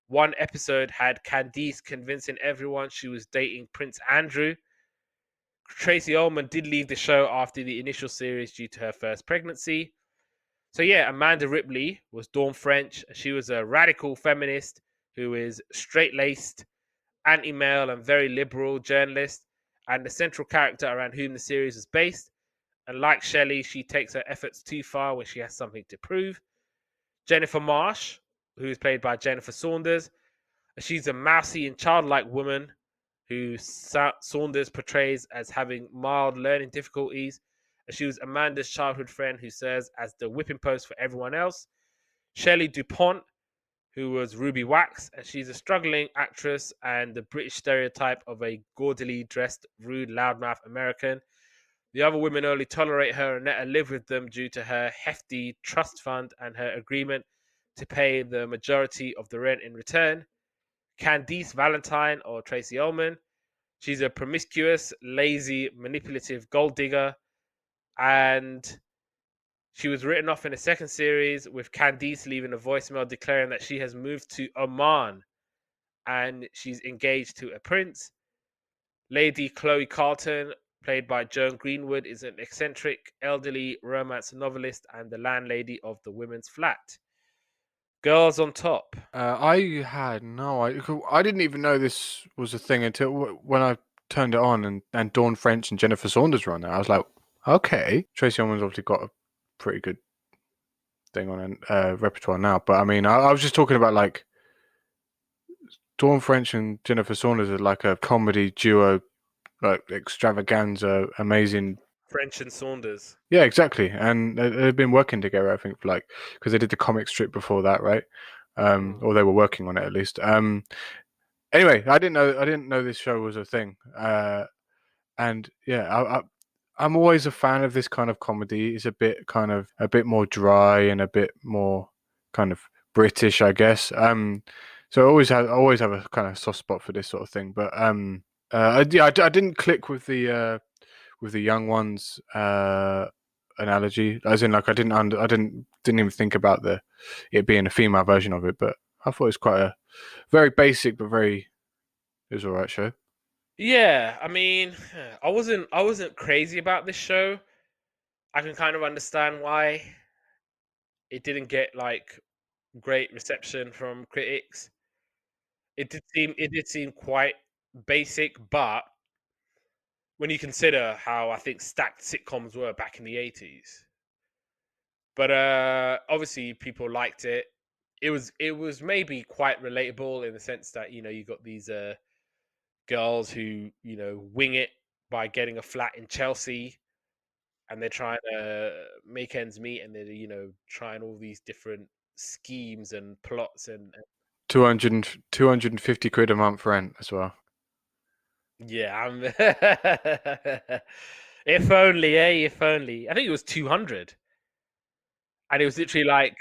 A: One episode had Candice convincing everyone she was dating Prince Andrew. Tracy Ullman did leave the show after the initial series due to her first pregnancy. So yeah, Amanda Ripley was Dawn French. She was a radical feminist who is straight-laced, anti-male, and very liberal journalist, and the central character around whom the series is based. And like Shelley, she takes her efforts too far when she has something to prove. Jennifer Marsh, who is played by Jennifer Saunders, she's a mousy and childlike woman who Saunders portrays as having mild learning difficulties. She was Amanda's childhood friend who serves as the whipping post for everyone else. Shelley DuPont, who was Ruby Wax, and she's a struggling actress and the British stereotype of a gaudily dressed, rude, loudmouth American. The other women only tolerate her and let her live with them due to her hefty trust fund and her agreement to pay the majority of the rent in return. Candice Valentine, or Tracy Ullman, she's a promiscuous, lazy, manipulative gold digger, and she was written off in the second series, with Candice leaving a voicemail declaring that she has moved to Oman and she's engaged to a prince. Lady Chloe Carlton, played by Joan Greenwood, is an eccentric, elderly romance novelist and the landlady of the women's flat. Girls on Top.
B: I had no idea. I didn't even know this was a thing until when I turned it on and Dawn French and Jennifer Saunders were on there. I was like, okay. Tracy Ullman's obviously got a pretty good thing on repertoire now. But I mean, I was just talking about like Dawn French and Jennifer Saunders are like a comedy duo, like extravaganza, amazing.
A: French and Saunders.
B: Yeah, exactly. And they've been working together, I think, for like because they did the comic strip before that, right? Or they were working on it at least. Anyway, I didn't know this show was a thing. And yeah, I'm always a fan of this kind of comedy. It's a bit more dry and a bit more kind of British, I guess. So I always have a kind of soft spot for this sort of thing. But yeah, I didn't click with the young ones analogy, as in like I didn't even think about it being a female version of it. But I thought it was quite a very basic but it was all right show.
A: Yeah, I mean, I wasn't crazy about this show. I can kind of understand why it didn't get like great reception from critics. It did seem quite basic, but when you consider how I think stacked sitcoms were back in the 80s. But obviously people liked it. It was maybe quite relatable in the sense that, you got these girls who, wing it by getting a flat in Chelsea, and they're trying to make ends meet, and they're, trying all these different schemes and plots and
B: 250 quid a month rent as well.
A: yeah, if only, if only. I think it was 200. And it was literally like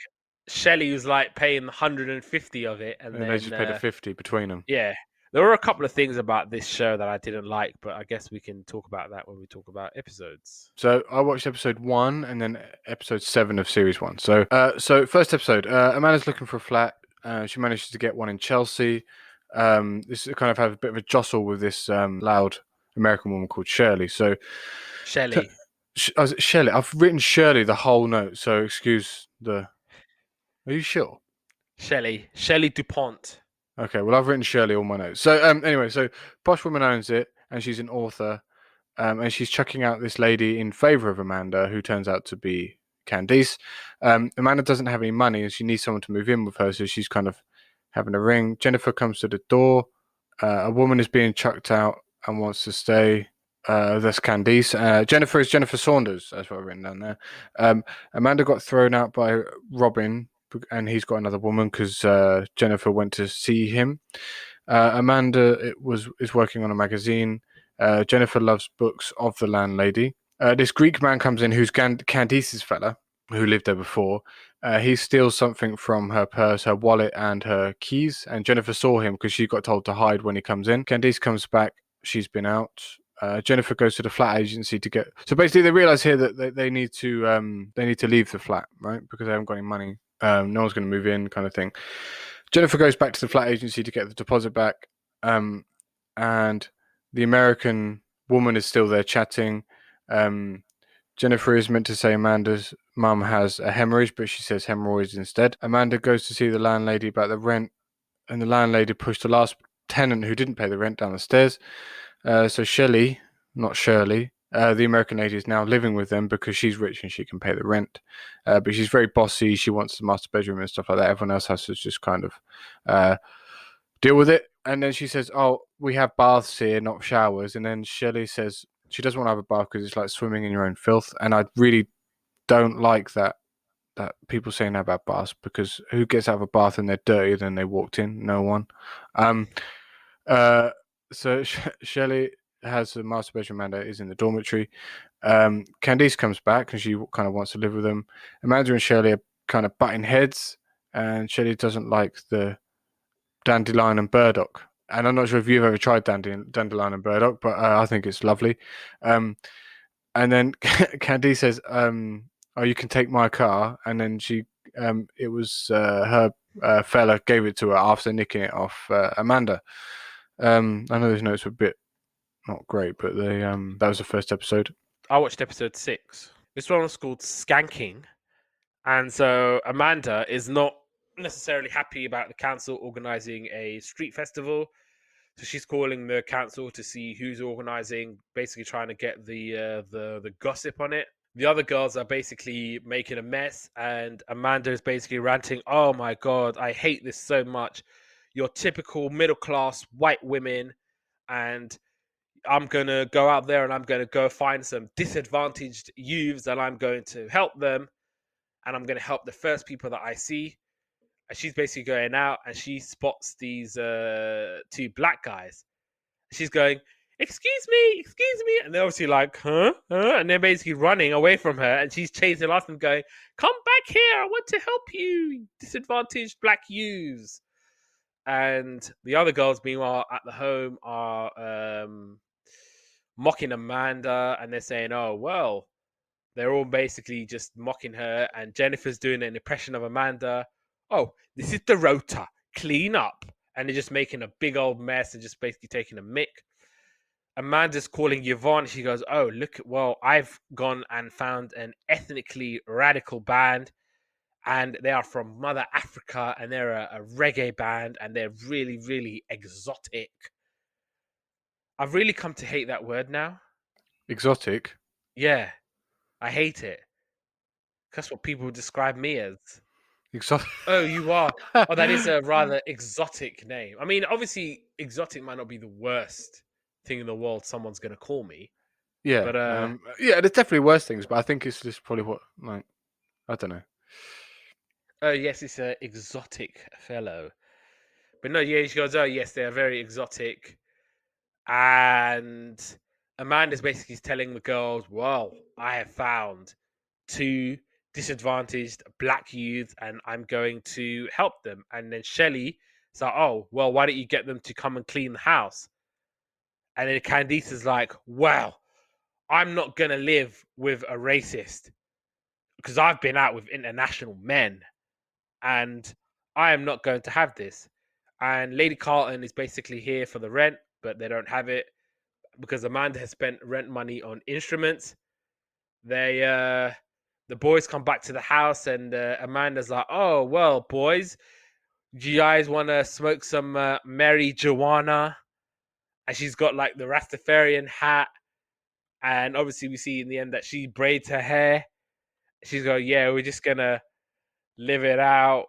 A: Shelley was like paying 150 of it, and
B: And they
A: then
B: just paid a 50 between them.
A: yeah, There were a couple of things about this show that I didn't like, but I guess we can talk about that when we talk about episodes.
B: So I watched episode 1 and then episode 7 of series 1. So first episode, Amanda's looking for a flat. She manages to get one in Chelsea. This kind of have a bit of a jostle with this loud American woman called Shirley. So
A: Shelley.
B: Shirley, I've written Shirley the whole note. So excuse the. Are you sure?
A: Shelley DuPont.
B: Okay, well I've written Shirley all my notes. So anyway, so posh woman owns it, and she's an author. And she's chucking out this lady in favor of Amanda, who turns out to be Candice. Amanda doesn't have any money, and she needs someone to move in with her, so she's kind of having a ring. Jennifer comes to the door. A woman is being chucked out and wants to stay. That's Candice. Jennifer is Jennifer Saunders. That's what I've written down there. Amanda got thrown out by Robin, and he's got another woman because Jennifer went to see him. Amanda is working on a magazine. Jennifer loves books of the landlady. This Greek man comes in who's Candice's fella, who lived there before. He steals something from her purse, her wallet, and her keys. And Jennifer saw him because she got told to hide when he comes in. Candice comes back. She's been out. Jennifer goes to the flat agency to get. So basically, they realize here that they need to leave the flat, right? Because they haven't got any money. No one's going to move in, kind of thing. Jennifer goes back to the flat agency to get the deposit back. And the American woman is still there chatting. Jennifer is meant to say Amanda's mum has a hemorrhage, but she says hemorrhoids instead. Amanda goes to see the landlady about the rent, and the landlady pushed the last tenant who didn't pay the rent down the stairs. So Shelley, not Shirley, the American lady is now living with them because she's rich and she can pay the rent. But she's very bossy. She wants the master bedroom and stuff like that. Everyone else has to just kind of deal with it. And then she says, "Oh, we have baths here, not showers." And then Shelley says she doesn't want to have a bath because it's like swimming in your own filth. And I really don't like that people saying that about baths, because who gets out of a bath and they're dirtier than they walked in? No one. So Shelley has a master bedroom. Amanda is in the dormitory. Candice comes back and she kind of wants to live with them. Amanda and Shelley are kind of butting heads, and Shelley doesn't like the dandelion and burdock. And I'm not sure if you've ever tried dandelion and burdock, but I think it's lovely. And then Candice says, "Oh, you can take my car." And then it was her fella gave it to her after nicking it off Amanda. I know those notes were a bit not great, but that was the first episode.
A: I watched episode 6. This one was called Skanking. And so Amanda is not necessarily happy about the council organizing a street festival. So she's calling the council to see who's organizing, basically trying to get the gossip on it. The other girls are basically making a mess, and Amanda is basically ranting, "Oh my god, I hate this so much. You're typical middle class white women, and I'm gonna go out there and I'm gonna go find some disadvantaged youths and I'm going to help them, and I'm gonna help the first people that I see." And she's basically going out and she spots these 2 black guys. She's going, excuse me. And they're obviously like, huh? And they're basically running away from her. And she's chasing after them, going, come back here. I want to help you, disadvantaged black youths. And the other girls, meanwhile, at the home are mocking Amanda. And they're saying, oh, well, they're all basically just mocking her. And Jennifer's doing an impression of Amanda. Oh, this is the rota. Clean up. And they're just making a big old mess and just basically taking a mick. Amanda's calling Yvonne. She goes, oh, look, well, I've gone and found an ethnically radical band, and they are from Mother Africa, and they're a reggae band, and they're really, really exotic. I've really come to hate that word now.
B: Exotic?
A: Yeah, I hate it. That's what people describe me as.
B: Exotic?
A: Oh, you are. Oh, that is a rather exotic name. I mean, obviously, exotic might not be the worst thing in the world someone's going to call me.
B: Yeah.
A: But
B: yeah, there's definitely worse things, but I think it's just probably what, like, I don't know.
A: Oh, yes, it's an exotic fellow. But no, yeah, she goes, oh, yes, they are very exotic. And Amanda's basically telling the girls, well, I have found 2 disadvantaged black youths and I'm going to help them. And then Shelley It's like, oh, well, why don't you get them to come and clean the house? And then Candice is like, well, I'm not going to live with a racist because I've been out with international men and I am not going to have this. And Lady Carlton is basically here for the rent, but they don't have it because Amanda has spent rent money on instruments. They, the boys come back to the house and Amanda's like, oh, well, boys, do you guys want to smoke some Mary Joanna? And she's got like the Rastafarian hat. And obviously, we see in the end that she braids her hair. She's going, yeah, we're just gonna live it out.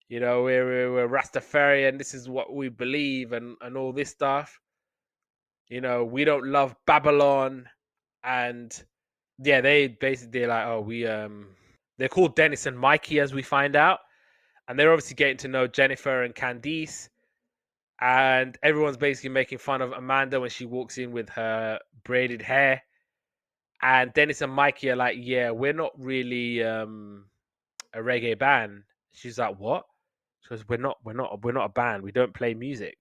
A: You know, we're Rastafarian. This is what we believe, and all this stuff. You know, we don't love Babylon, and yeah, they basically like, oh, they're called Dennis and Mikey, as we find out, and they're obviously getting to know Jennifer and Candice, and everyone's basically making fun of Amanda when she walks in with her braided hair. And Dennis and Mikey are like, yeah, we're not really a reggae band. She's like, what? She goes, we're not a band. We don't play music.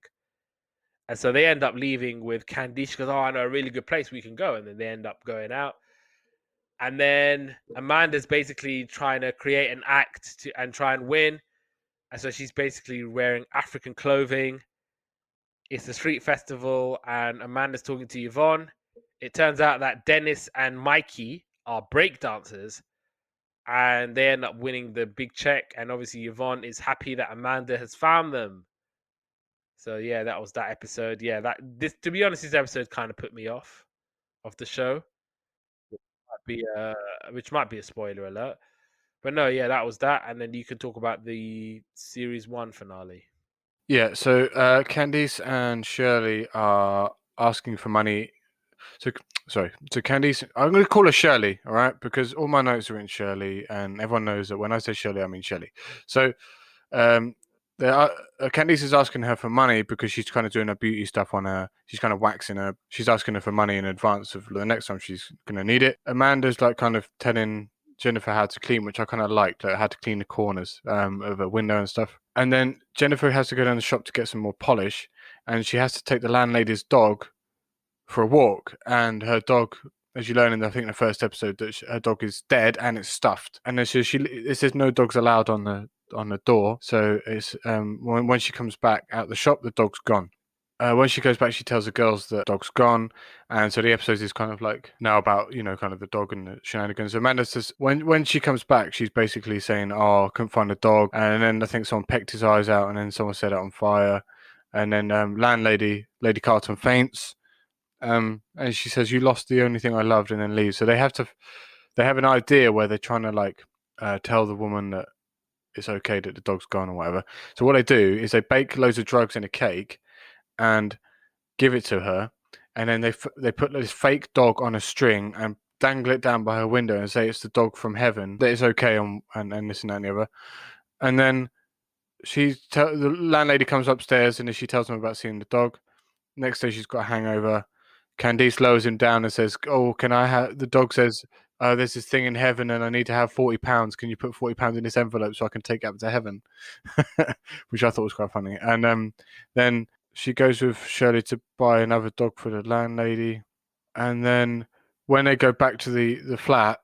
A: And so they end up leaving with Candice. She goes, oh, I know a really good place we can go. And then they end up going out. And then Amanda's basically trying to create an act and try and win. And so she's basically wearing African clothing. It's a street festival, and Amanda's talking to Yvonne. It turns out that Dennis and Mikey are break dancers, and they end up winning the big check. And obviously, Yvonne is happy that Amanda has found them. So yeah, that was that episode. Yeah, to be honest, this episode kind of put me off of the show. Which might be a spoiler alert. But no, yeah, that was that. And then you can talk about the series 1 finale.
B: Yeah, so Candice and Shirley are asking for money. So, sorry, so Candice, I'm going to call her Shirley, all right, because all my notes are in Shirley, and everyone knows that when I say Shirley, I mean Shirley. So, um, Candice is asking her for money because she's kind of doing her beauty stuff on her. She's kind of waxing her. She's asking her for money in advance of the next time she's going to need it. Amanda's like kind of telling Jennifer how to clean, which I kind of liked, like how to clean the corners of a window and stuff. And then Jennifer has to go down the shop to get some more polish, and she has to take the landlady's dog for a walk. And her dog, as you learn in I think the first episode, that her dog is dead and it's stuffed. And then it says no dogs allowed on the door. So it's when she comes back out the shop, the dog's gone. When she goes back, she tells the girls that the dog's gone, and so the episode is kind of like now about kind of the dog and the shenanigans. Amanda says when she comes back, she's basically saying, "Oh, I couldn't find the dog," and then I think someone pecked his eyes out, and then someone set it on fire, and then Lady Carlton faints, and she says, "You lost the only thing I loved," and then leaves. So they have an idea where they're trying to like tell the woman that it's okay that the dog's gone or whatever. So what they do is they bake loads of drugs in a cake and give it to her, and then they put this fake dog on a string and dangle it down by her window and say it's the dog from heaven, that it's okay, and this and that and the other. And then the landlady comes upstairs and she tells them about seeing the dog. Next day she's got a hangover. Candice lowers him down and says, "Oh, can I have?" The dog says, "There's this thing in heaven, and I need to have £40. Can you put £40 in this envelope so I can take it up to heaven?" Which I thought was quite funny. And then she goes with Shirley to buy another dog for the landlady. And then when they go back to the flat,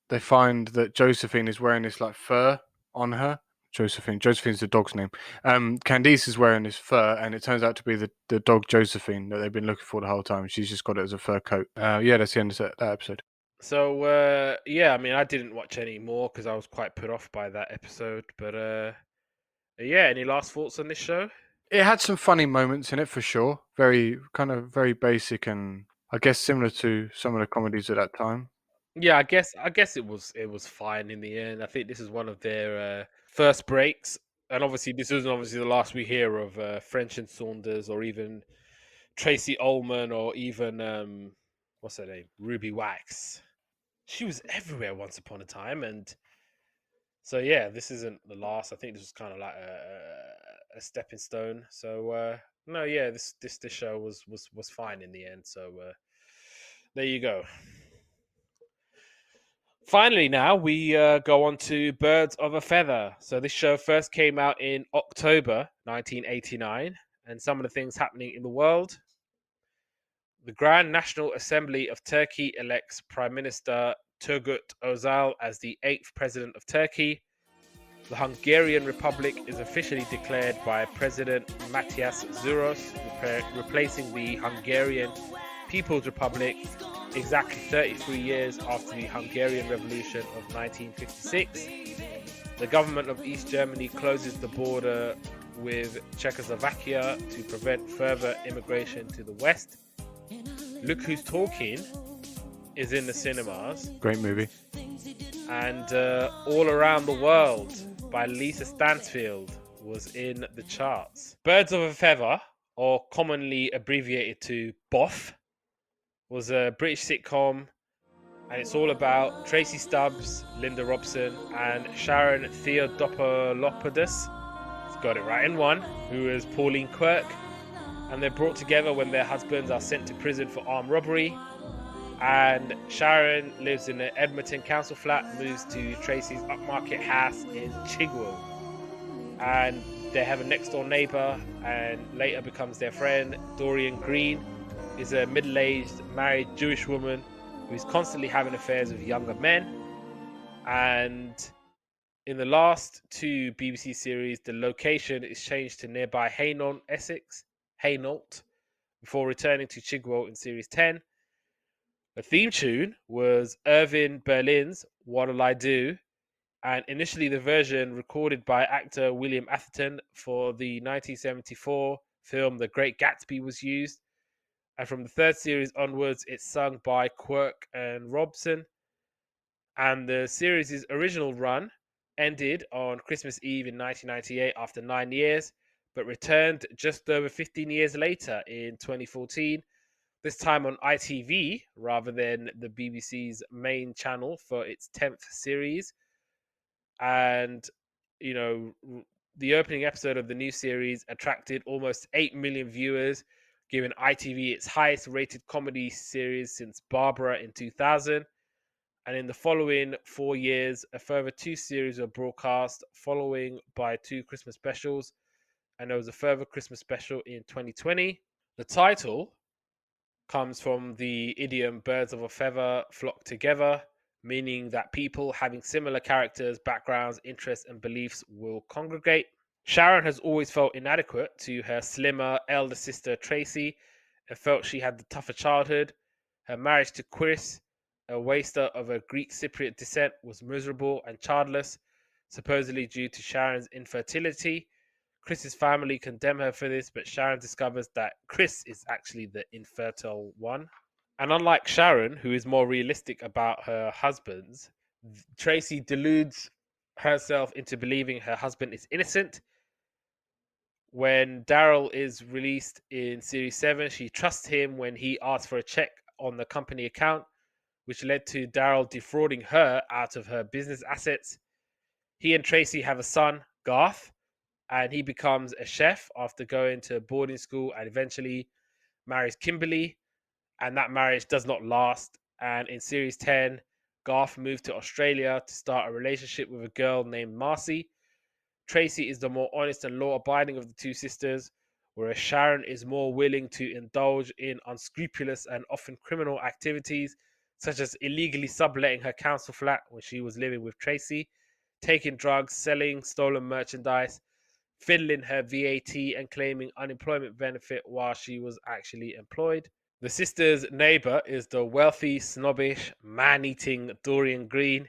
B: they find that Josephine is wearing this like fur on her. Josephine's the dog's name. Candice is wearing this fur, and it turns out to be the dog Josephine that they've been looking for the whole time. She's just got it as a fur coat. Yeah, that's the end of that episode.
A: So yeah, I mean, I didn't watch any more because I was quite put off by that episode. But yeah, any last thoughts on this show?
B: It had some funny moments in it for sure. Very basic, and I guess similar to some of the comedies at that time.
A: Yeah, I guess it was fine in the end. I think this is one of their first breaks, and obviously this isn't obviously the last we hear of French and Saunders, or even Tracy Ullman, or even what's her name, Ruby Wax. She was everywhere once upon a time, and so yeah, this isn't the last. I think this was kind of like a stepping stone. So no, yeah, this show was fine in the end. So there you go. Finally, now we go on to Birds of a Feather. So this show first came out in October 1989, and some of the things happening in the world. The Grand National Assembly of Turkey elects Prime Minister Turgut Özal as the 8th President of Turkey. The Hungarian Republic is officially declared by President Matthias Zuros, replacing the Hungarian People's Republic exactly 33 years after the Hungarian Revolution of 1956. The government of East Germany closes the border with Czechoslovakia to prevent further immigration to the west. Look Who's Talking is in the cinemas.
B: Great movie.
A: And All Around the World by Lisa Stansfield was in the charts. Birds of a Feather, or commonly abbreviated to BOF, was a British sitcom, and it's all about Tracy Stubbs, Linda Robson, and Sharon Theodopoulos. Got it right in one, who is Pauline Quirk, and they're brought together when their husbands are sent to prison for armed robbery. And Sharon lives in an Edmonton council flat, moves to Tracy's upmarket house in Chigwell, and they have a next door neighbor and later becomes their friend. Dorian Green is a middle-aged married Jewish woman who's constantly having affairs with younger men. And in the last two BBC series, the location is changed to nearby Hainault, Essex, before returning to Chigwell in series 10. The theme tune was Irving Berlin's What'll I Do? And initially the version recorded by actor William Atherton for the 1974 film The Great Gatsby was used. And from the third series onwards, it's sung by Quirk and Robson. And the series' original run ended on Christmas Eve in 1998 after 9 years, but returned just over 15 years later in 2014. This time on ITV rather than the BBC's main channel for its 10th series. And, you know, the opening episode of the new series attracted almost 8 million viewers, giving ITV its highest rated comedy series since Barbara in 2000. And in the following 4 years, a further 2 series were broadcast, following by 2 Christmas specials. And there was a further Christmas special in 2020. The title comes from the idiom birds of a feather flock together, meaning that people having similar characters, backgrounds, interests, and beliefs will congregate. Sharon has always felt inadequate to her slimmer elder sister Tracy and felt she had the tougher childhood. Her marriage to Chris, a waster of a Greek Cypriot descent, was miserable and childless, supposedly due to Sharon's infertility. Chris's family condemn her for this, but Sharon discovers that Chris is actually the infertile one. And unlike Sharon, who is more realistic about her husbands, Tracy deludes herself into believing her husband is innocent. When Daryl is released in Series 7, she trusts him when he asks for a check on the company account, which led to Daryl defrauding her out of her business assets. He and Tracy have a son, Garth, and he becomes a chef after going to boarding school and eventually marries Kimberly, and that marriage does not last. And in Series 10, Garth moved to Australia to start a relationship with a girl named Marcy. Tracy is the more honest and law-abiding of the two sisters, whereas Sharon is more willing to indulge in unscrupulous and often criminal activities, such as illegally subletting her council flat when she was living with Tracy, taking drugs, selling stolen merchandise, fiddling her VAT, and claiming unemployment benefit while she was actually employed. The sister's neighbor is the wealthy, snobbish, man-eating Dorian Green,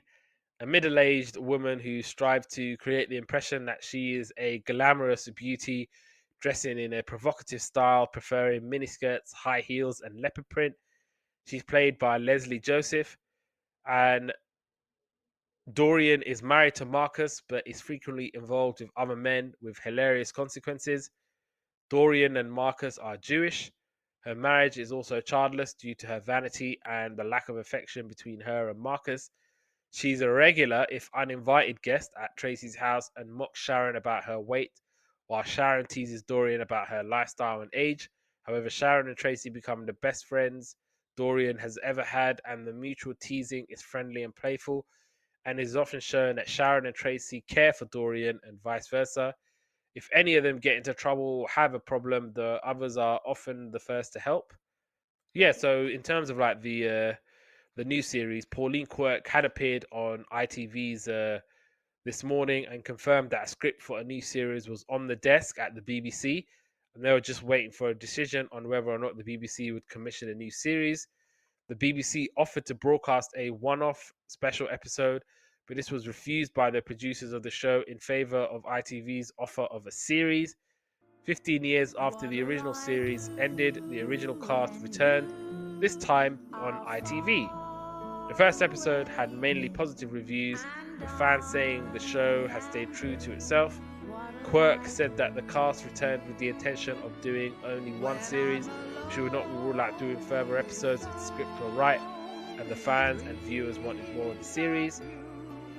A: a middle-aged woman who strives to create the impression that she is a glamorous beauty, dressing in a provocative style, preferring miniskirts, high heels, and leopard print. She's played by Leslie Joseph, and Dorian is married to Marcus, but is frequently involved with other men with hilarious consequences. Dorian and Marcus are Jewish. Her marriage is also childless due to her vanity and the lack of affection between her and Marcus. She's a regular, if uninvited, guest at Tracy's house and mocks Sharon about her weight, while Sharon teases Dorian about her lifestyle and age. However, Sharon and Tracy become the best friends Dorian has ever had, and the mutual teasing is friendly and playful, and it is often shown that Sharon and Tracy care for Dorian and vice versa. If any of them get into trouble or have a problem, the others are often the first to help. Yeah, so in terms of like the new series, Pauline Quirk had appeared on ITV's this morning and confirmed that a script for a new series was on the desk at the BBC, and they were just waiting for a decision on whether or not the BBC would commission a new series. The BBC offered to broadcast a one-off special episode, but this was refused by the producers of the show in favor of ITV's offer of a series. 15 years after the original series ended, the original cast returned, this time on ITV. The first episode had mainly positive reviews, with fans saying the show has stayed true to itself. Quirk said that the cast returned with the intention of doing only one series. She would not rule out doing further episodes if the script were right, and the fans and viewers wanted more of the series.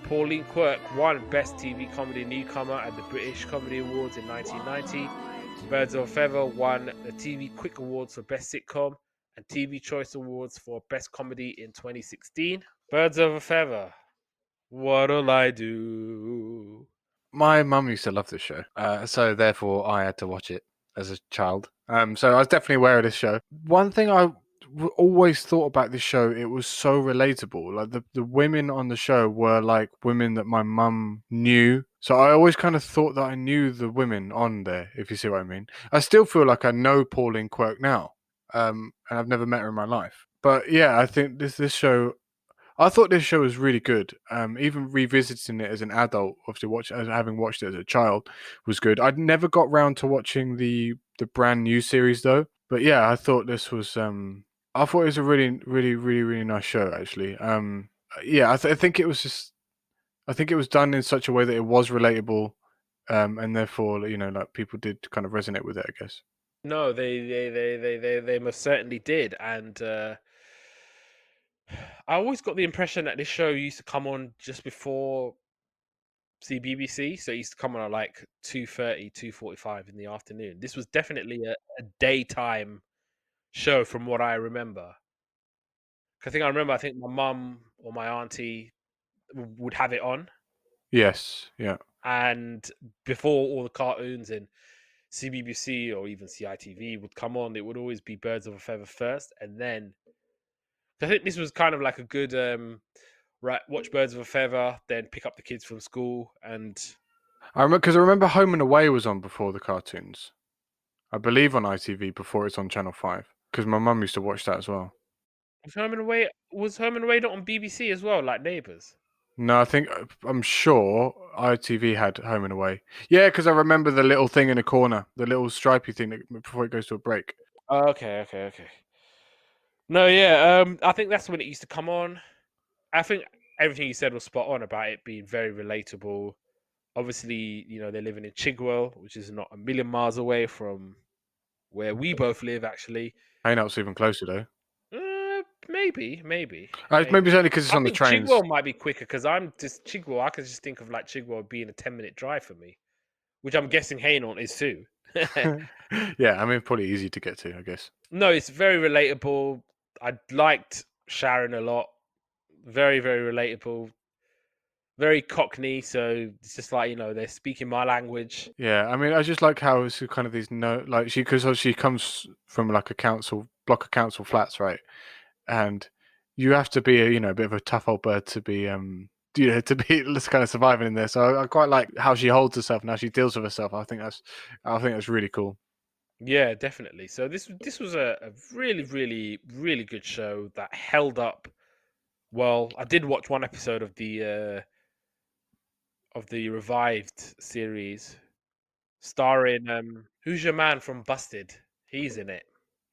A: Pauline Quirk won Best TV Comedy Newcomer at the British Comedy Awards in 1990. Birds of a Feather won the TV Quick Awards for Best Sitcom and TV Choice Awards for Best Comedy in 2016. Birds of a Feather. What'll I do?
B: My mum used to love this show, so therefore I had to watch it as a child. So I was definitely aware of this show. One thing I always thought about this show, it was so relatable. Like the women on the show were like women that my mum knew. So I always kind of thought that I knew the women on there, if you see what I mean. I still feel like I know Pauline Quirk now, and I've never met her in my life. But yeah, I think this show, I thought this show was really good. Even revisiting it as an adult, obviously having watched it as a child, was good. I'd never got round to watching the brand new series though. But yeah, I thought this was I thought it was a really, really, really, really nice show actually. Yeah, I think it was just, I think it was done in such a way that it was relatable, and therefore like people did kind of resonate with it, I guess.
A: No, they most certainly did, and I always got the impression that this show used to come on just before CBBC, so it used to come on at like 2:30, 2:45 in the afternoon. This was definitely a daytime show from what I remember. I think my mum or my auntie would have it on,
B: Yes, yeah.
A: and before all the cartoons and CBBC or even CITV would come on, it would always be Birds of a Feather first, and then I think this was kind of like a good right, watch Birds of a Feather, then pick up the kids from school, and
B: I remember because I remember Home and Away was on before the cartoons. I believe on ITV before it's on Channel 5 because my mum used to watch that as well.
A: Was Home and Away not on BBC as well, like Neighbours?
B: No, I think I'm sure ITV had Home and Away. Yeah, because I remember the little thing in the corner, the little stripy thing before it goes to a break.
A: Oh, okay. No, yeah, I think that's when it used to come on. I think everything you said was spot on about it being very relatable. Obviously, they're living in Chigwell, which is not a million miles away from where we both live, actually.
B: I know it's even closer though.
A: Maybe.
B: Maybe it's only because it's
A: I
B: on the
A: think
B: trains.
A: Chigwell might be quicker because I'm just Chigwell. I can just think of like Chigwell being a 10-minute drive for me, which I'm guessing Hainault is too.
B: Yeah, I mean probably easy to get to, I guess.
A: No, it's very relatable. I liked Sharon a lot. Very, very relatable. Very Cockney, so it's just like they're speaking my language.
B: Yeah, I mean I just like how it's kind of these like because she comes from like a block of council flats, right? And you have to be a bit of a tough old bird to be to be just kind of surviving in there. So I quite like how she holds herself and how she deals with herself. I think that's really cool.
A: Yeah, definitely. So this was a really, really, really good show that held up well. I did watch one episode of the revived series, starring who's your man from Busted? He's in it.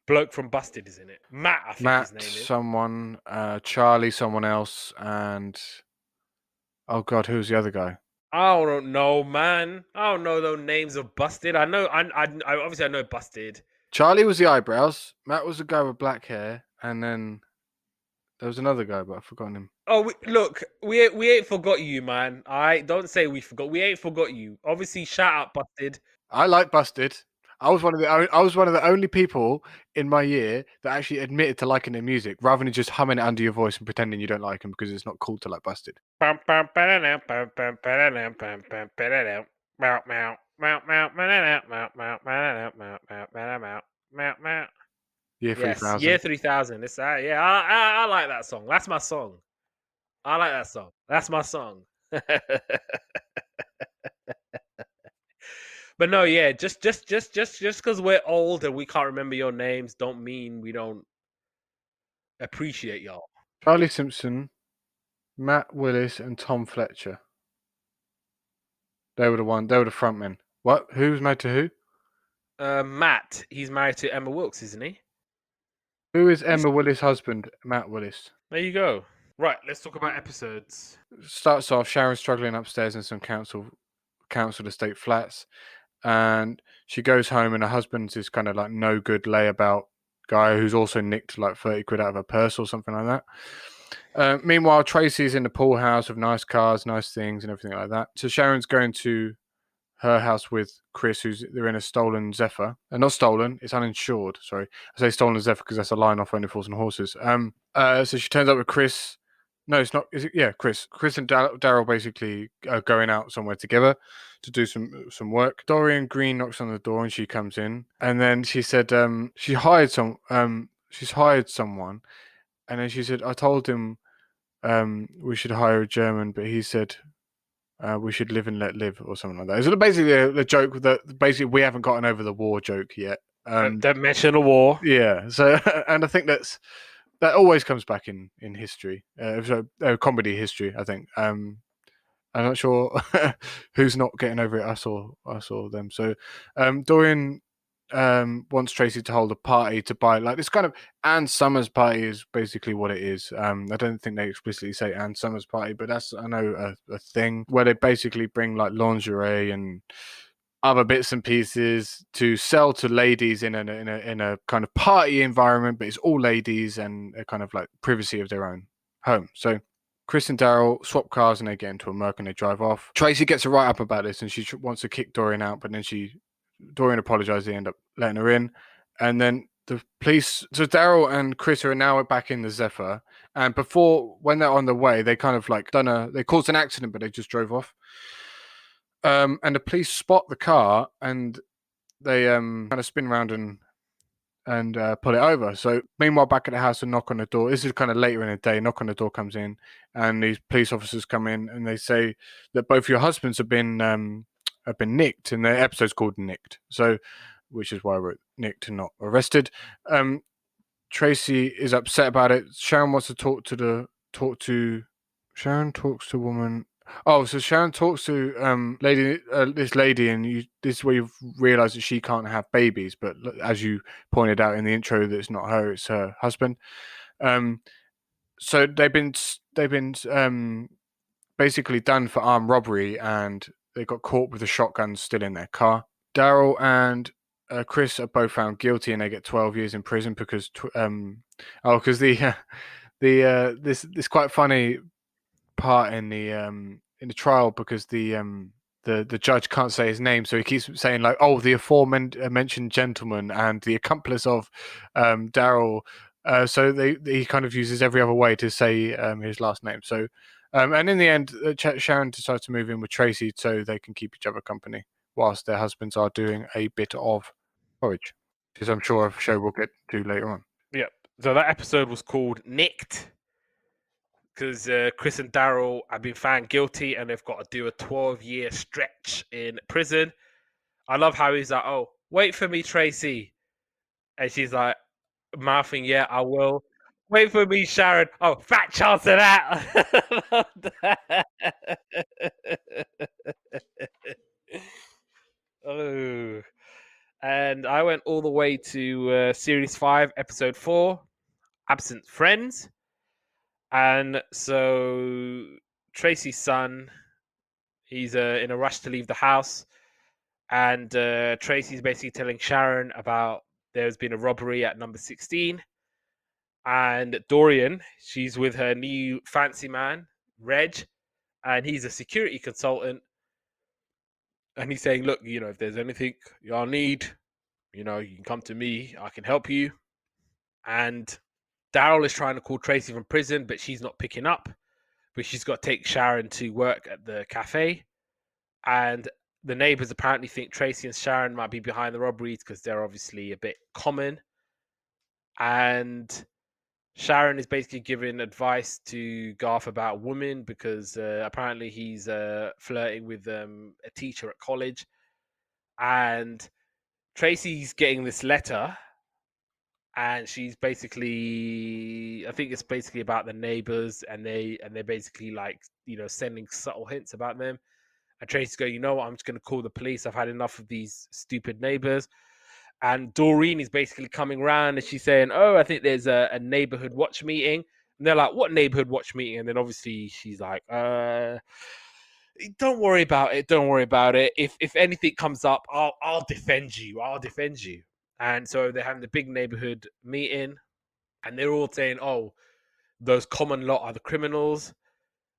A: Bloke from Busted is in it. Matt, I think his
B: Matt,
A: name is.
B: someone, Charlie, someone else, and oh god, who's the other guy?
A: I don't know, man. I don't know those names of Busted. I know. I obviously I know Busted.
B: Charlie was the eyebrows. Matt was the guy with black hair, and then there was another guy, but I've forgotten him.
A: Oh, look, we ain't forgot you, man. All right, don't say we forgot. We ain't forgot you. Obviously, shout out Busted.
B: I like Busted. I was one of the only people in my year that actually admitted to liking their music, rather than just humming it under your voice and pretending you don't like them because it's not cool to like Busted. Year
A: Yes, year
B: 3000.
A: 3000. It's yeah, I like that song. That's my song. I like that song. That's my song. But no, yeah, just because we're old and we can't remember your names, don't mean we don't appreciate y'all.
B: Charlie Simpson, Matt Willis, and Tom Fletcher. They were the one. They were the frontmen. What? Who's married to who?
A: Matt, he's married to Emma Wilkes, isn't he?
B: Who is
A: Who's-
B: Emma Willis' husband? Matt Willis.
A: There you go. Right, let's talk about episodes.
B: Starts off Sharon struggling upstairs in some council estate flats, and she goes home, and her husband's this kind of like no good layabout guy who's also nicked like 30 quid out of her purse or something like that. Meanwhile, Tracy's in the pool house with nice cars, nice things, and everything like that. So Sharon's going to her house with Chris, they're in a stolen Zephyr. Not stolen, it's uninsured. Sorry, I say stolen Zephyr because that's a line off Only Fools and Horses. So she turns up with Chris. No, it's not. Is it? Yeah, Chris. Chris and Daryl basically are going out somewhere together to do some work. Dorian Green knocks on the door and she comes in, and then she said she's hired someone, and then she said I told him we should hire a German, but he said we should live and let live, or something like that. It's basically a joke that basically we haven't gotten over the war joke yet.
A: Don't mention a war.
B: Yeah. So, and I think that always comes back in history, comedy history. I think. I'm not sure who's not getting over it. Us or them. So, Dorian wants Tracy to hold a party to buy like this kind of Anne Summers party is basically what it is. I don't think they explicitly say Anne Summers party, but that's I know a thing where they basically bring like lingerie and other bits and pieces to sell to ladies in a kind of party environment, but it's all ladies and a kind of like privacy of their own home. So Chris and Daryl swap cars and they get into a Merc and they drive off. Tracy gets a write up about this and she wants to kick Dorian out, but then Dorian apologizes. They end up letting her in, and then the police. So Daryl and Chris are now back in the Zephyr, and when they're on the way, they kind of like they caused an accident, but they just drove off. And the police spot the car and they kind of spin around and pull it over. So meanwhile, back at the house and knock on the door. This is kind of later in the day. Knock on the door comes in, and these police officers come in and they say that both your husbands have been nicked, and the episode's called Nicked. So, which is why I wrote nicked and not arrested. Tracy is upset about it. Sharon wants to Sharon talks to woman. Oh, so Sharon talks to this lady, and this is where you realise that she can't have babies. But as you pointed out in the intro, that it's not her; it's her husband. So they've been basically done for armed robbery, and they got caught with the shotguns still in their car. Daryl and Chris are both found guilty, and they get 12 years in prison because because this quite funny part in the trial because the judge can't say his name, so he keeps saying like, "Oh, the aforementioned gentleman and the accomplice of Daryl." So he kind of uses every other way to say his last name. So, and in the end, Sharon decides to move in with Tracy so they can keep each other company whilst their husbands are doing a bit of porridge, which I'm sure a show we'll get to later on.
A: Yep. So that episode was called Nicked because Chris and Daryl have been found guilty and they've got to do a 12-year stretch in prison. I love how he's like, "Oh, wait for me, Tracy," and she's like, mouthing, "Yeah, I will." Wait for me, Sharon. Oh, fat chance of that. Oh, and I went all the way to series 5, episode 4, Absent Friends. And so Tracy's son, he's in a rush to leave the house, and Tracy's basically telling Sharon about there's been a robbery at number 16, and Dorian, she's with her new fancy man, Reg, and he's a security consultant, and he's saying, "Look, if there's anything y'all need, You know, you can come to me. I can help you. And Daryl is trying to call Tracy from prison, but she's not picking up. But she's got to take Sharon to work at the cafe. And the neighbors apparently think Tracy and Sharon might be behind the robberies because they're obviously a bit common. And Sharon is basically giving advice to Garth about women because apparently he's flirting with a teacher at college. And Tracy's getting this letter, and she's basically, I think it's basically about the neighbors, and they're basically like, you know, sending subtle hints about them. And Tracy's going, you know what, I'm just going to call the police. I've had enough of these stupid neighbors. And Doreen is basically coming around and she's saying, oh, I think there's a neighborhood watch meeting. And they're like, what neighborhood watch meeting? And then obviously she's like, don't worry about it. Don't worry about it. If anything comes up, I'll defend you. I'll defend you. And so they're having the big neighborhood meeting, and they're all saying, oh, those common lot are the criminals.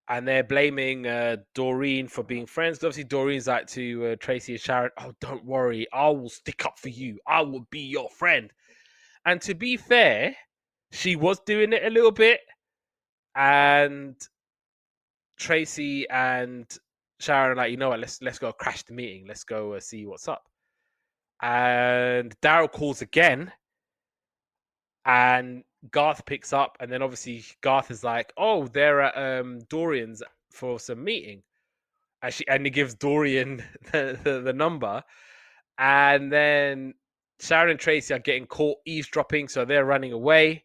A: And they're blaming Doreen for being friends. Obviously, Doreen's like to Tracy and Sharon, oh, don't worry. I will stick up for you. I will be your friend. And to be fair, she was doing it a little bit. And Tracy and Sharon are like, you know what, let's go crash the meeting. Let's go see what's up. And Daryl calls again. And Garth picks up, and then obviously Garth is like, "Oh, they're at Dorian's for some meeting," and he gives Dorian the number, and then Sharon and Tracy are getting caught eavesdropping, so they're running away,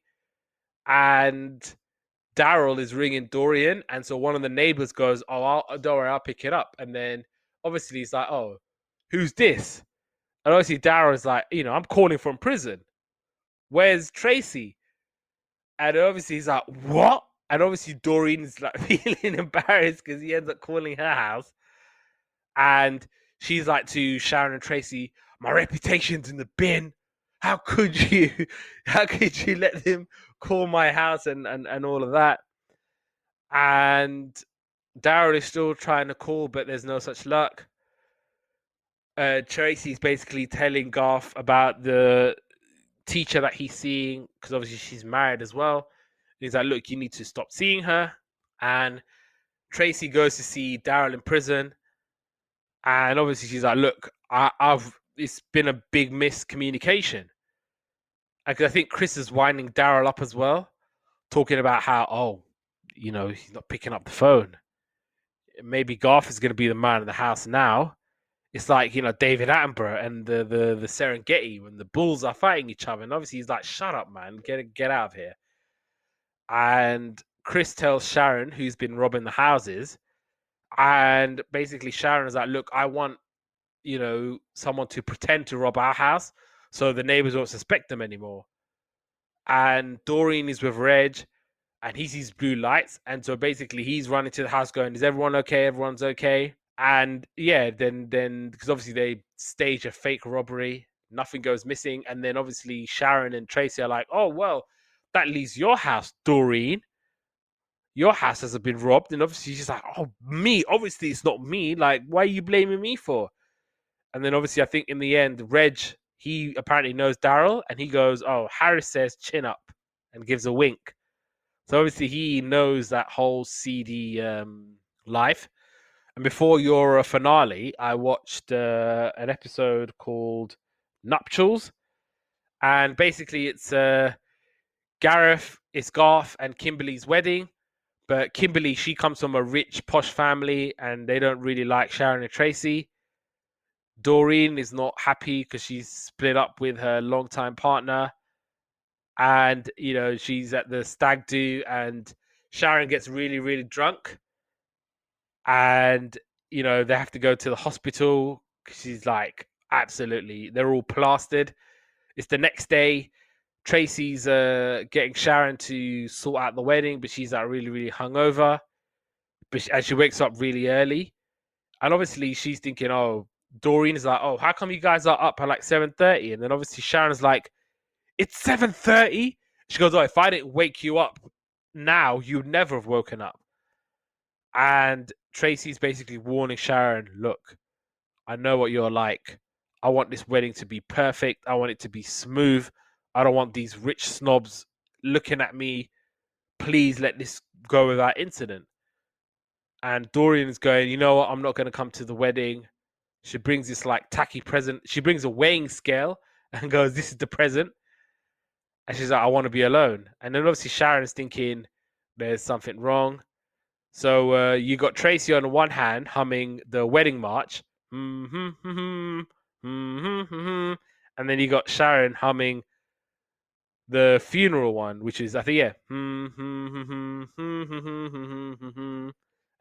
A: and Daryl is ringing Dorian, and so one of the neighbors goes, "Oh, don't worry, I'll pick it up," and then obviously he's like, "Oh, who's this?" And obviously Daryl is like, "You know, I'm calling from prison. Where's Tracy?" And obviously he's like, what? And obviously Doreen's like feeling embarrassed because he ends up calling her house. And she's like to Sharon and Tracy, my reputation's in the bin. How could you let them call my house and all of that? And Daryl is still trying to call, but there's no such luck. Tracy's basically telling Garth about the teacher that he's seeing, because obviously she's married as well. He's like, look, you need to stop seeing her. And Tracy goes to see Daryl in prison. And obviously she's like, look, it's been a big miscommunication. Because I think Chris is winding Daryl up as well, talking about how, oh, you know, he's not picking up the phone. Maybe Garth is going to be the man in the house now. It's like, you know, David Attenborough and the Serengeti when the bulls are fighting each other. And obviously he's like, shut up, man, get out of here. And Chris tells Sharon, who's been robbing the houses, and basically Sharon is like, look, I want, you know, someone to pretend to rob our house so the neighbors won't suspect them anymore. And Doreen is with Reg, and he sees blue lights, and so basically he's running to the house going, is everyone okay? Everyone's okay. And yeah, then because obviously they stage a fake robbery, nothing goes missing, and then obviously Sharon and Tracy are like, oh well, that leaves your house, Doreen. Your house hasn't been robbed. And obviously she's like, oh, me? Obviously it's not me. Like, why are you blaming me for? And then obviously I think in the end, Reg, he apparently knows Daryl, and he goes, oh, Harris says chin up, and gives a wink. So obviously he knows that whole seedy life. And before your finale, I watched an episode called Nuptials. And basically it's Garth and Kimberly's wedding. But Kimberly, she comes from a rich, posh family, and they don't really like Sharon and Tracy. Doreen is not happy because she's split up with her longtime partner. And, you know, she's at the stag do, and Sharon gets really, really drunk. And, you know, they have to go to the hospital because she's like, absolutely, they're all plastered. It's the next day. Tracy's getting Sharon to sort out the wedding, but she's like really, really hungover. And she wakes up really early. And obviously she's thinking, oh, Doreen is like, oh, how come you guys are up at like 7:30? And then obviously Sharon's like, it's 7:30? She goes, oh, if I didn't wake you up now, you'd never have woken up. And Tracy's basically warning Sharon, look, I know what you're like. I want this wedding to be perfect. I want it to be smooth. I don't want these rich snobs looking at me. Please let this go without incident. And Dorian is going, you know what? I'm not going to come to the wedding. She brings this like tacky present. She brings a weighing scale and goes, this is the present. And she's like, I want to be alone. And then obviously Sharon is thinking there's something wrong. So you got Tracy on the one hand humming the wedding march. And then you got Sharon humming the funeral one, which is, I think, yeah.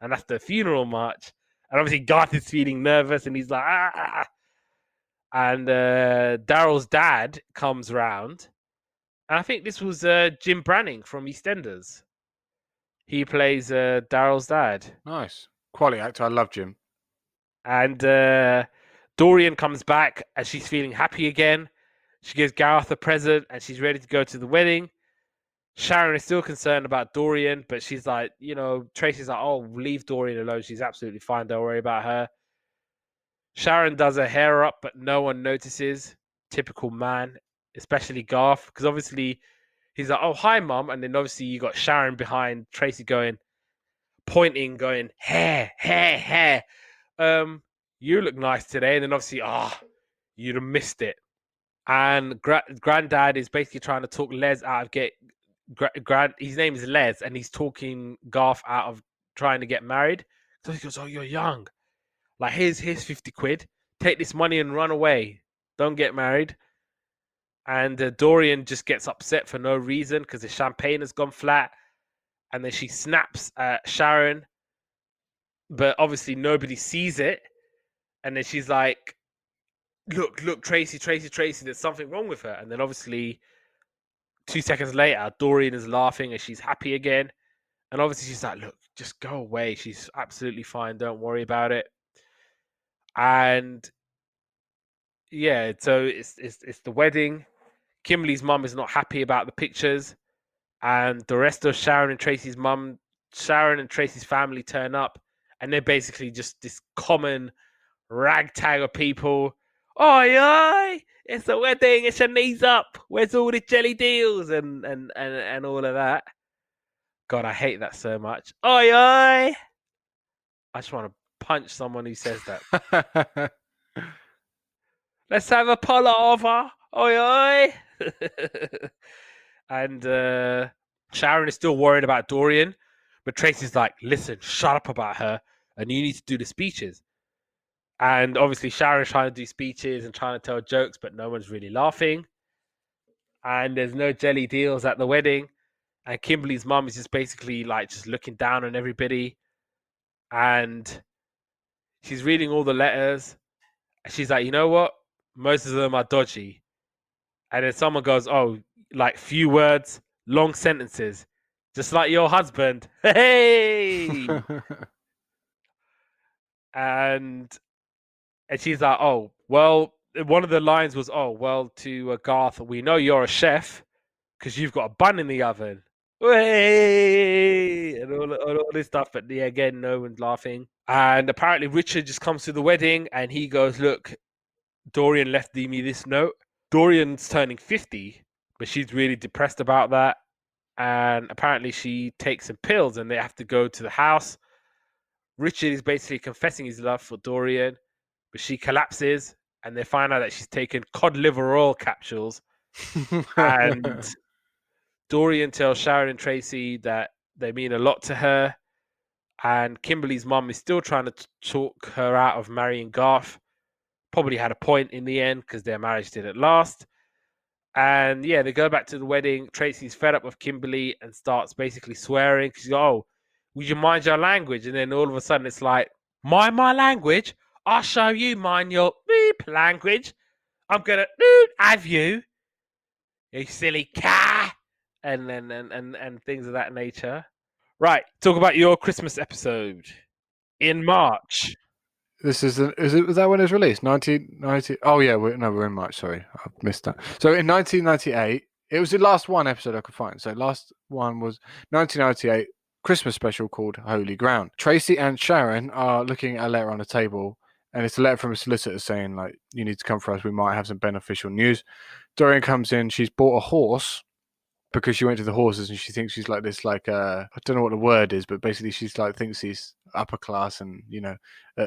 A: And that's the funeral march. And obviously Garth is feeling nervous and he's like, ah. And Daryl's dad comes round. And I think this was Jim Branning from EastEnders. He plays Daryl's dad.
B: Nice. Quality actor. I love Jim.
A: And Dorian comes back and she's feeling happy again. She gives Gareth a present and she's ready to go to the wedding. Sharon is still concerned about Dorian, but she's like, you know, Tracy's like, oh, leave Dorian alone. She's absolutely fine. Don't worry about her. Sharon does her hair up, but no one notices. Typical man, especially Garth, because obviously he's like, oh, hi, mum. And then obviously you got Sharon behind Tracy pointing, going, hair, hair, hair. You look nice today. And then obviously, you'd have missed it. And Granddad is basically trying to talk Les out of his name is Les, and he's talking Garth out of trying to get married. So he goes, oh, you're young. Like, here's 50 quid. Take this money and run away. Don't get married. And Dorian just gets upset for no reason because the champagne has gone flat. And then she snaps at Sharon. But obviously nobody sees it. And then she's like, look, Tracy, there's something wrong with her. And then obviously 2 seconds later, Dorian is laughing and she's happy again. And obviously she's like, look, just go away. She's absolutely fine. Don't worry about it. And yeah, so it's the wedding. Kimberly's mum is not happy about the pictures. And the rest of Sharon and Tracy's family turn up. And they're basically just this common ragtag of people. Oi, oi! It's the wedding. It's your knees up. Where's all the jelly deals and all of that? God, I hate that so much. Oi, oi! I just want to punch someone who says that. Let's have a pullover. Oi, oi! And Sharon is still worried about Dorian, but Tracy's like, listen, shut up about her, and you need to do the speeches. And obviously Sharon's trying to do speeches and trying to tell jokes, but no one's really laughing. And there's no jelly deals at the wedding. And Kimberly's mum is just basically like just looking down on everybody. And she's reading all the letters. And she's like, you know what? Most of them are dodgy. And then someone goes, oh, like few words, long sentences. Just like your husband. Hey! And she's like, oh, well, one of the lines was, oh, well, to Garth, we know you're a chef because you've got a bun in the oven. Hey! And all this stuff. But yeah, again, no one's laughing. And apparently Richard just comes to the wedding and he goes, look, Dorian left me this note. Dorian's turning 50, but she's really depressed about that. And apparently she takes some pills and they have to go to the house. Richard is basically confessing his love for Dorian, but she collapses and they find out that she's taken cod liver oil capsules. And Dorian tells Sharon and Tracy that they mean a lot to her. And Kimberly's mum is still trying to talk her out of marrying Garth. Probably had a point in the end because their marriage didn't last. And yeah, they go back to the wedding. Tracy's fed up with Kimberly and starts basically swearing. She's like, oh, would you mind your language? And then all of a sudden it's like, mind my language? I'll show you mind your language. I'm going to have you. You silly car. And things of that nature. Right, talk about your Christmas episode in March.
B: Was that when it was released? 1990. Oh yeah, we're in March. Sorry, I missed that. So in 1998, it was the last one episode I could find. So last one was 1998 Christmas special called Holy Ground. Tracy and Sharon are looking at a letter on the table, and it's a letter from a solicitor saying like, you need to come for us. We might have some beneficial news. Dorian comes in. She's bought a horse because she went to the horses and she thinks she's like this, like I don't know what the word is, but basically she's like thinks he's upper class and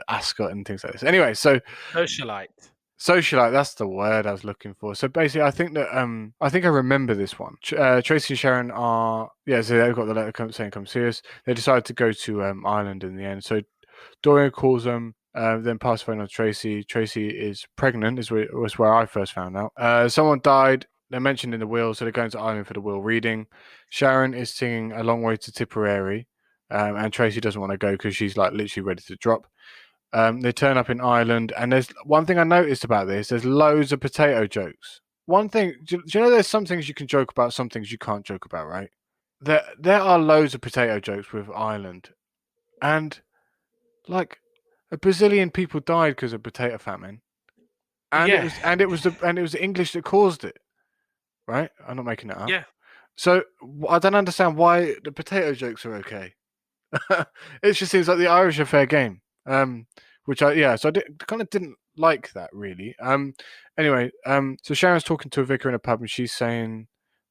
B: Ascot and things like this. Anyway, so
A: Socialite.
B: socialite, that's the word I was looking for. So basically, I think I remember this one. Tracy and Sharon are, yeah, so they've got the letter saying come see us. They decided to go to Ireland in the end. So Dorian calls them, then pass the phone on to Tracy. Tracy is pregnant, was where I first found out. Someone died. They're mentioned in the will, so they're going to Ireland for the will reading. Sharon is singing A Long Way to Tipperary, and Tracy doesn't want to go because she's like literally ready to drop. They turn up in Ireland, and there's one thing I noticed about this. There's loads of potato jokes. One thing, do you know there's some things you can joke about, some things you can't joke about, right? There are loads of potato jokes with Ireland, and like a bazillion people died because of potato famine, and
A: Yeah.
B: it was the English that caused it, right? I'm not making it up.
A: Yeah.
B: So I don't understand why the potato jokes are okay. It just seems like the Irish are fair game. Which so I kind of didn't like that really. Anyway, so Sharon's talking to a vicar in a pub and she's saying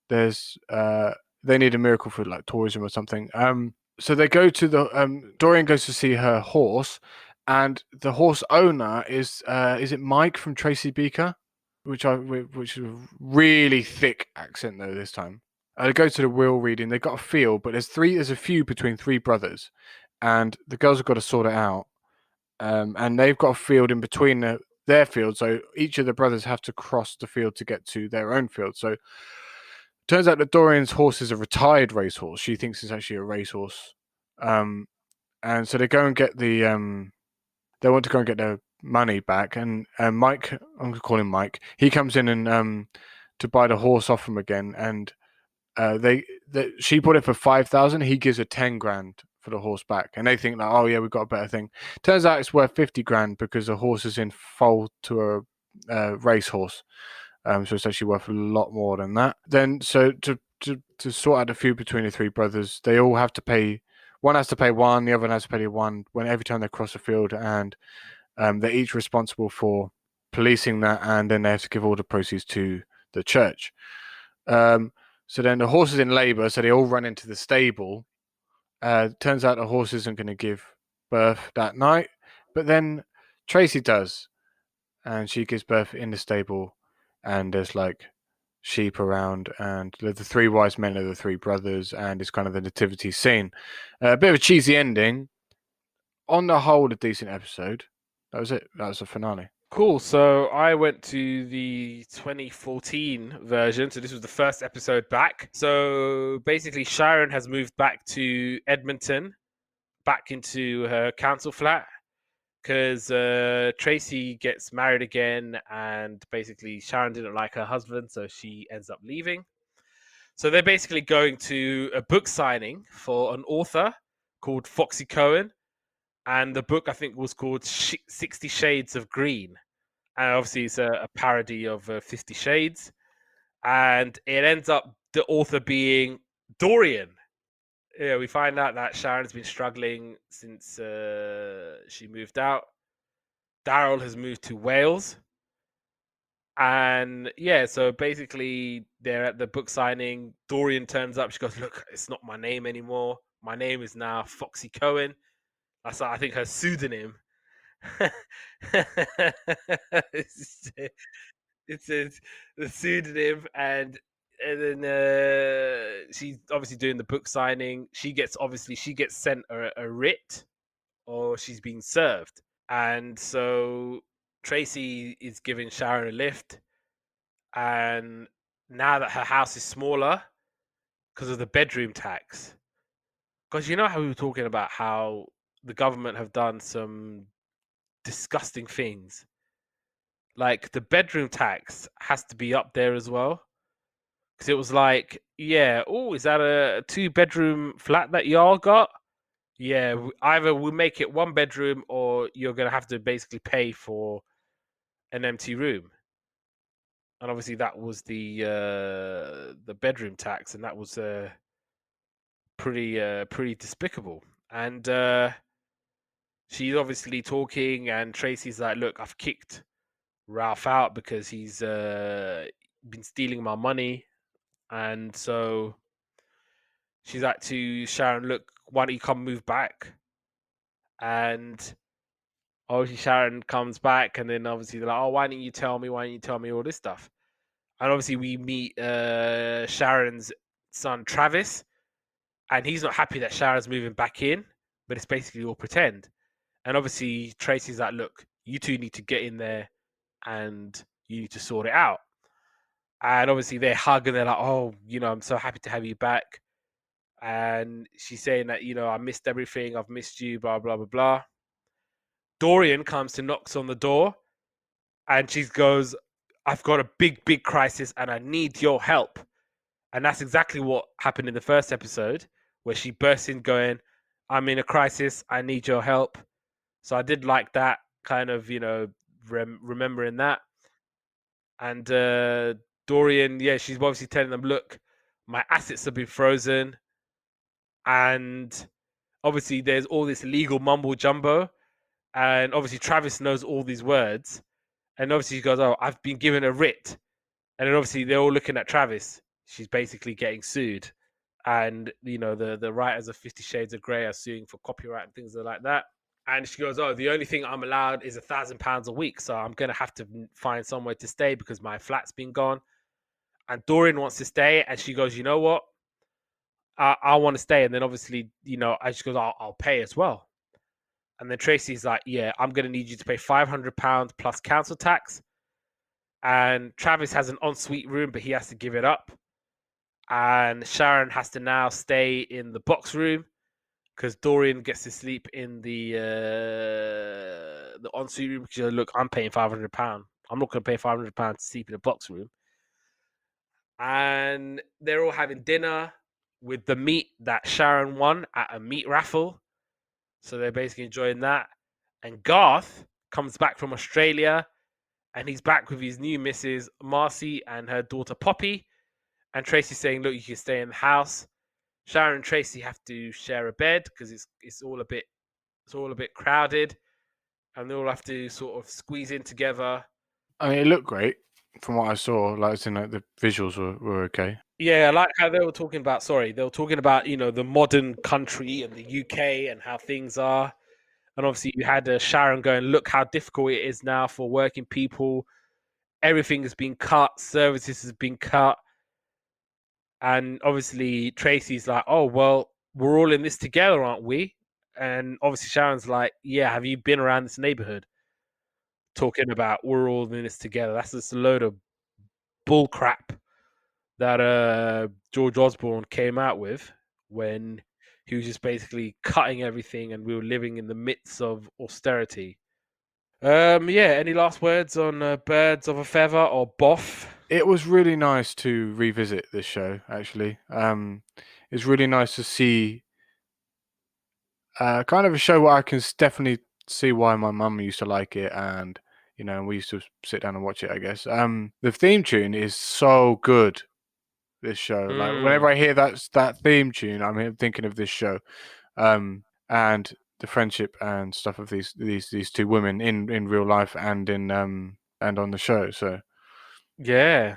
B: there's they need a miracle for like tourism or something. So they go to the Dorian goes to see her horse, and the horse owner is it Mike from Tracy Beaker, which is a really thick accent though this time. They go to the will reading. They've got a field, but there's a feud between three brothers, and the girls have got to sort it out. And they've got a field in between their field, so each of the brothers have to cross the field to get to their own field. So turns out that Dorian's horse is a retired racehorse. She thinks it's actually a racehorse, and so they go and get they want to go and get their money back. And Mike, I'm gonna call him Mike. He comes in and to buy the horse off him again, and she bought it for 5,000. He gives her 10 grand for the horse back, and they think like, oh yeah, we've got a better thing. Turns out it's worth 50 grand because the horse is in foal to a racehorse. So it's actually worth a lot more than that. Then, so to sort out the feud between the three brothers, they all have to pay. One has to pay one, the other one has to pay one when every time they cross the field, and they're each responsible for policing that, and then they have to give all the proceeds to the church. So then the horse is in labour, so they all run into the stable. Turns out the horse isn't going to give birth that night, but then Tracy does, and she gives birth in the stable, and there's like sheep around, and the three wise men are the three brothers, and it's kind of the nativity scene. A bit of a cheesy ending. On the whole, a decent episode. That was it. That was the finale.
A: Cool. So I went to the 2014 version. So this was the first episode back. So basically, Sharon has moved back to Edmonton, back into her council flat, because Tracy gets married again, and basically Sharon didn't like her husband, so she ends up leaving. So they're basically going to a book signing for an author called Foxy Cohen, and the book I think was called 60 Shades of Green. And obviously it's a parody of 50 Shades, and it ends up the author being Dorian. Yeah, we find out that Sharon's been struggling since she moved out. Daryl has moved to Wales, and yeah, so basically they're at the book signing. Dorian turns up. She goes, "Look, it's not my name anymore. My name is now Foxy Cohen." That's I think her pseudonym. it's, it's the pseudonym, and then she's obviously doing the book signing. She gets sent a writ, or she's being served, and so Tracy is giving Sharon a lift, and now that her house is smaller because of the bedroom tax, because you know how we were talking about how the government have done some disgusting things. Like the bedroom tax has to be up there as well. Because it was like, yeah, oh, is that a 2 bedroom flat that y'all got? Yeah, either we make it 1 bedroom, or you're gonna have to basically pay for an empty room. And obviously that was the bedroom tax, and that was pretty despicable. And she's obviously talking, and Tracy's like, "Look, I've kicked Ralph out because he's been stealing my money," and so she's like to Sharon, "Look, why don't you come move back?" And obviously Sharon comes back, and then obviously they're like, "Oh, why didn't you tell me? Why didn't you tell me all this stuff?" And obviously we meet Sharon's son Travis, and he's not happy that Sharon's moving back in, but it's basically all pretend. And obviously Tracy's like, "Look, you two need to get in there, and you need to sort it out." And obviously they hug, and they're like, "Oh, I'm so happy to have you back." And she's saying that, "I missed everything. I've missed you. Blah blah blah blah." Dorian comes to knocks on the door, and she goes, "I've got a big crisis, and I need your help." And that's exactly what happened in the first episode, where she bursts in going, "I'm in a crisis. I need your help." So I did like that kind of, remembering that. And Dorian, yeah, she's obviously telling them, "Look, my assets have been frozen." And obviously there's all this legal mumbo jumbo. And obviously Travis knows all these words. And obviously she goes, "Oh, I've been given a writ." And then obviously they're all looking at Travis. She's basically getting sued. And the writers of 50 Shades of Grey are suing for copyright and things like that. And she goes, "Oh, the only thing I'm allowed is £1,000 a week, so I'm gonna have to find somewhere to stay because my flat's been gone." And Dorian wants to stay, and she goes, "You know what? I want to stay." And then obviously, and she goes, "I'll pay as well." And then Tracy's like, "Yeah, I'm gonna need you to pay £500 plus council tax." And Travis has an ensuite room, but he has to give it up. And Sharon has to now stay in the box room because Dorian gets to sleep in the ensuite room. Because, look, I'm paying £500. I'm not going to pay £500 to sleep in a box room. And they're all having dinner with the meat that Sharon won at a meat raffle. So they're basically enjoying that. And Garth comes back from Australia, and he's back with his new missus, Marcy, and her daughter, Poppy. And Tracy's saying, "Look, you can stay in the house." Sharon and Tracy have to share a bed because it's all a bit crowded, and they all have to sort of squeeze in together.
B: I mean, it looked great from what I saw. Like, as in, like, the visuals were okay.
A: Yeah, I like how they were talking about. Sorry, they were talking about the modern country and the UK and how things are. And obviously, you had Sharon going, "Look how difficult it is now for working people. Everything has been cut. Services has been cut." And obviously, Tracy's like, "Oh, well, we're all in this together, aren't we?" And obviously, Sharon's like, "Yeah, have you been around this neighborhood talking about we're all in this together? That's just a load of bull crap that George Osborne came out with when he was just basically cutting everything, and we were living in the midst of austerity." Yeah. Any last words on Birds of a Feather or Boff?
B: It was really nice to revisit this show. Actually, it's really nice to see kind of a show where I can definitely see why my mum used to like it, and we used to sit down and watch it. I guess. The theme tune is so good. This show, like,
A: Mm,
B: whenever I hear that theme tune, I'm thinking of this show, and the friendship and stuff of these two women in real life and on the show. So
A: yeah.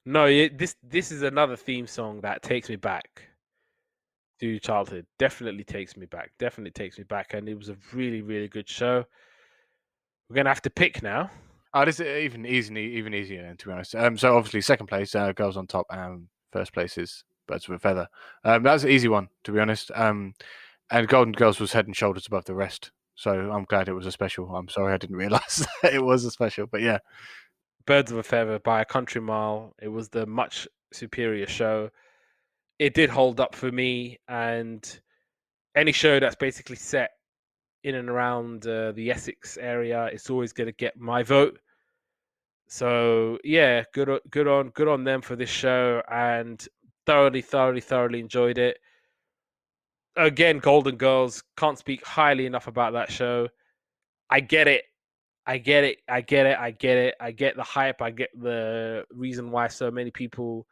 A: No, this is another theme song that takes me back to childhood. Definitely takes me back. Definitely takes me back, and it was a really, really good show. We're gonna have to pick now.
B: this is even easier then, to be honest. So obviously second place, Girls on Top, and first place is Birds of a Feather. That's an easy one, to be honest. And Golden Girls was head and shoulders above the rest. So I'm glad it was a special. I'm sorry I didn't realise that it was a special, but yeah.
A: Birds of a Feather by a country mile. It was the much superior show. It did hold up for me, and any show that's basically set in and around the Essex area, it's always going to get my vote. So yeah, good on them for this show, and thoroughly enjoyed it. Again, Golden Girls, can't speak highly enough about that show. I get it. I get it. I get it. I get it. I get the hype. I get the reason why so many people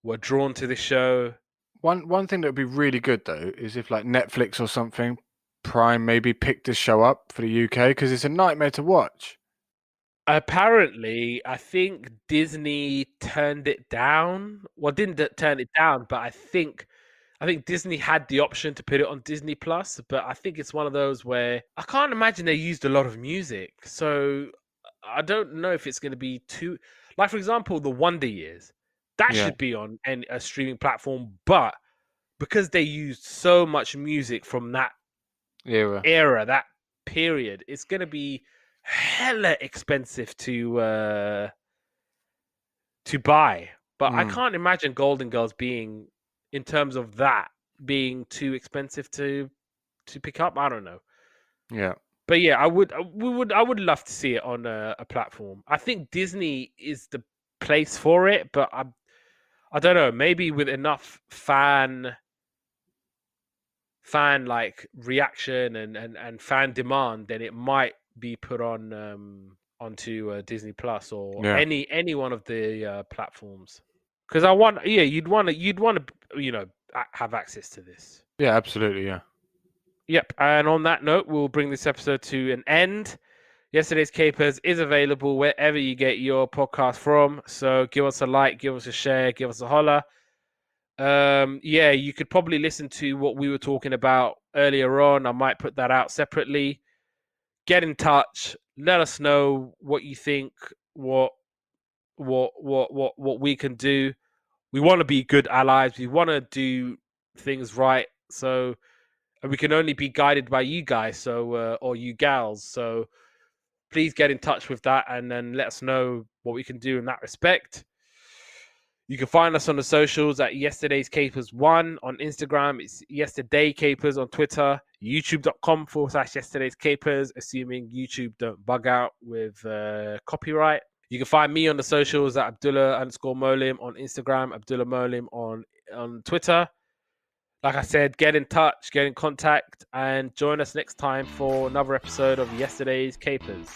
A: were drawn to this show.
B: One thing that would be really good though is if, like, Netflix or something Prime maybe picked the show up for the UK because it's a nightmare to watch.
A: Apparently, I think Disney turned it down. Well, didn't turn it down, but I think Disney had the option to put it on Disney Plus, but I think it's one of those where I can't imagine they used a lot of music. So I don't know if it's going to be too, like, for example, the Wonder Years. That
B: Yeah,
A: should be on a streaming platform, but because they used so much music from that
B: era.
A: that period, it's going to be hella expensive to buy. But I
B: Mm,
A: can't imagine Golden Girls being, in terms of that, being too expensive to pick up. I don't know.
B: yeah.
A: But yeah, I would love to see it on a platform. I think Disney is the place for it, but I don't know. Maybe with enough fan like reaction and fan demand, then it might be put on onto Disney Plus or
B: Yeah.
A: any one of the platforms. Because I want, yeah, you'd want to, have access to this.
B: Yeah, absolutely. Yeah.
A: Yep. And on that note, we'll bring this episode to an end. Yesterday's Capers is available wherever you get your podcast from. So give us a like, give us a share, give us a holler. Yeah, you could probably listen to what we were talking about earlier on. I might put that out separately. Get in touch. Let us know what you think. What we can do. We want to be good allies. We want to do things right. So, and we can only be guided by you guys. So, or you gals. So, please get in touch with that and then let us know what we can do in that respect. You can find us on the socials at Yesterday's Capers1 on Instagram. It's Yesterday Capers on Twitter. YouTube.com/Yesterday's Capers, assuming YouTube don't bug out with copyright. You can find me on the socials at Abdullah_Moallim on Instagram, Abdullah Moallim on Twitter. Like I said, get in touch, get in contact, and join us next time for another episode of Yesterday's Capers.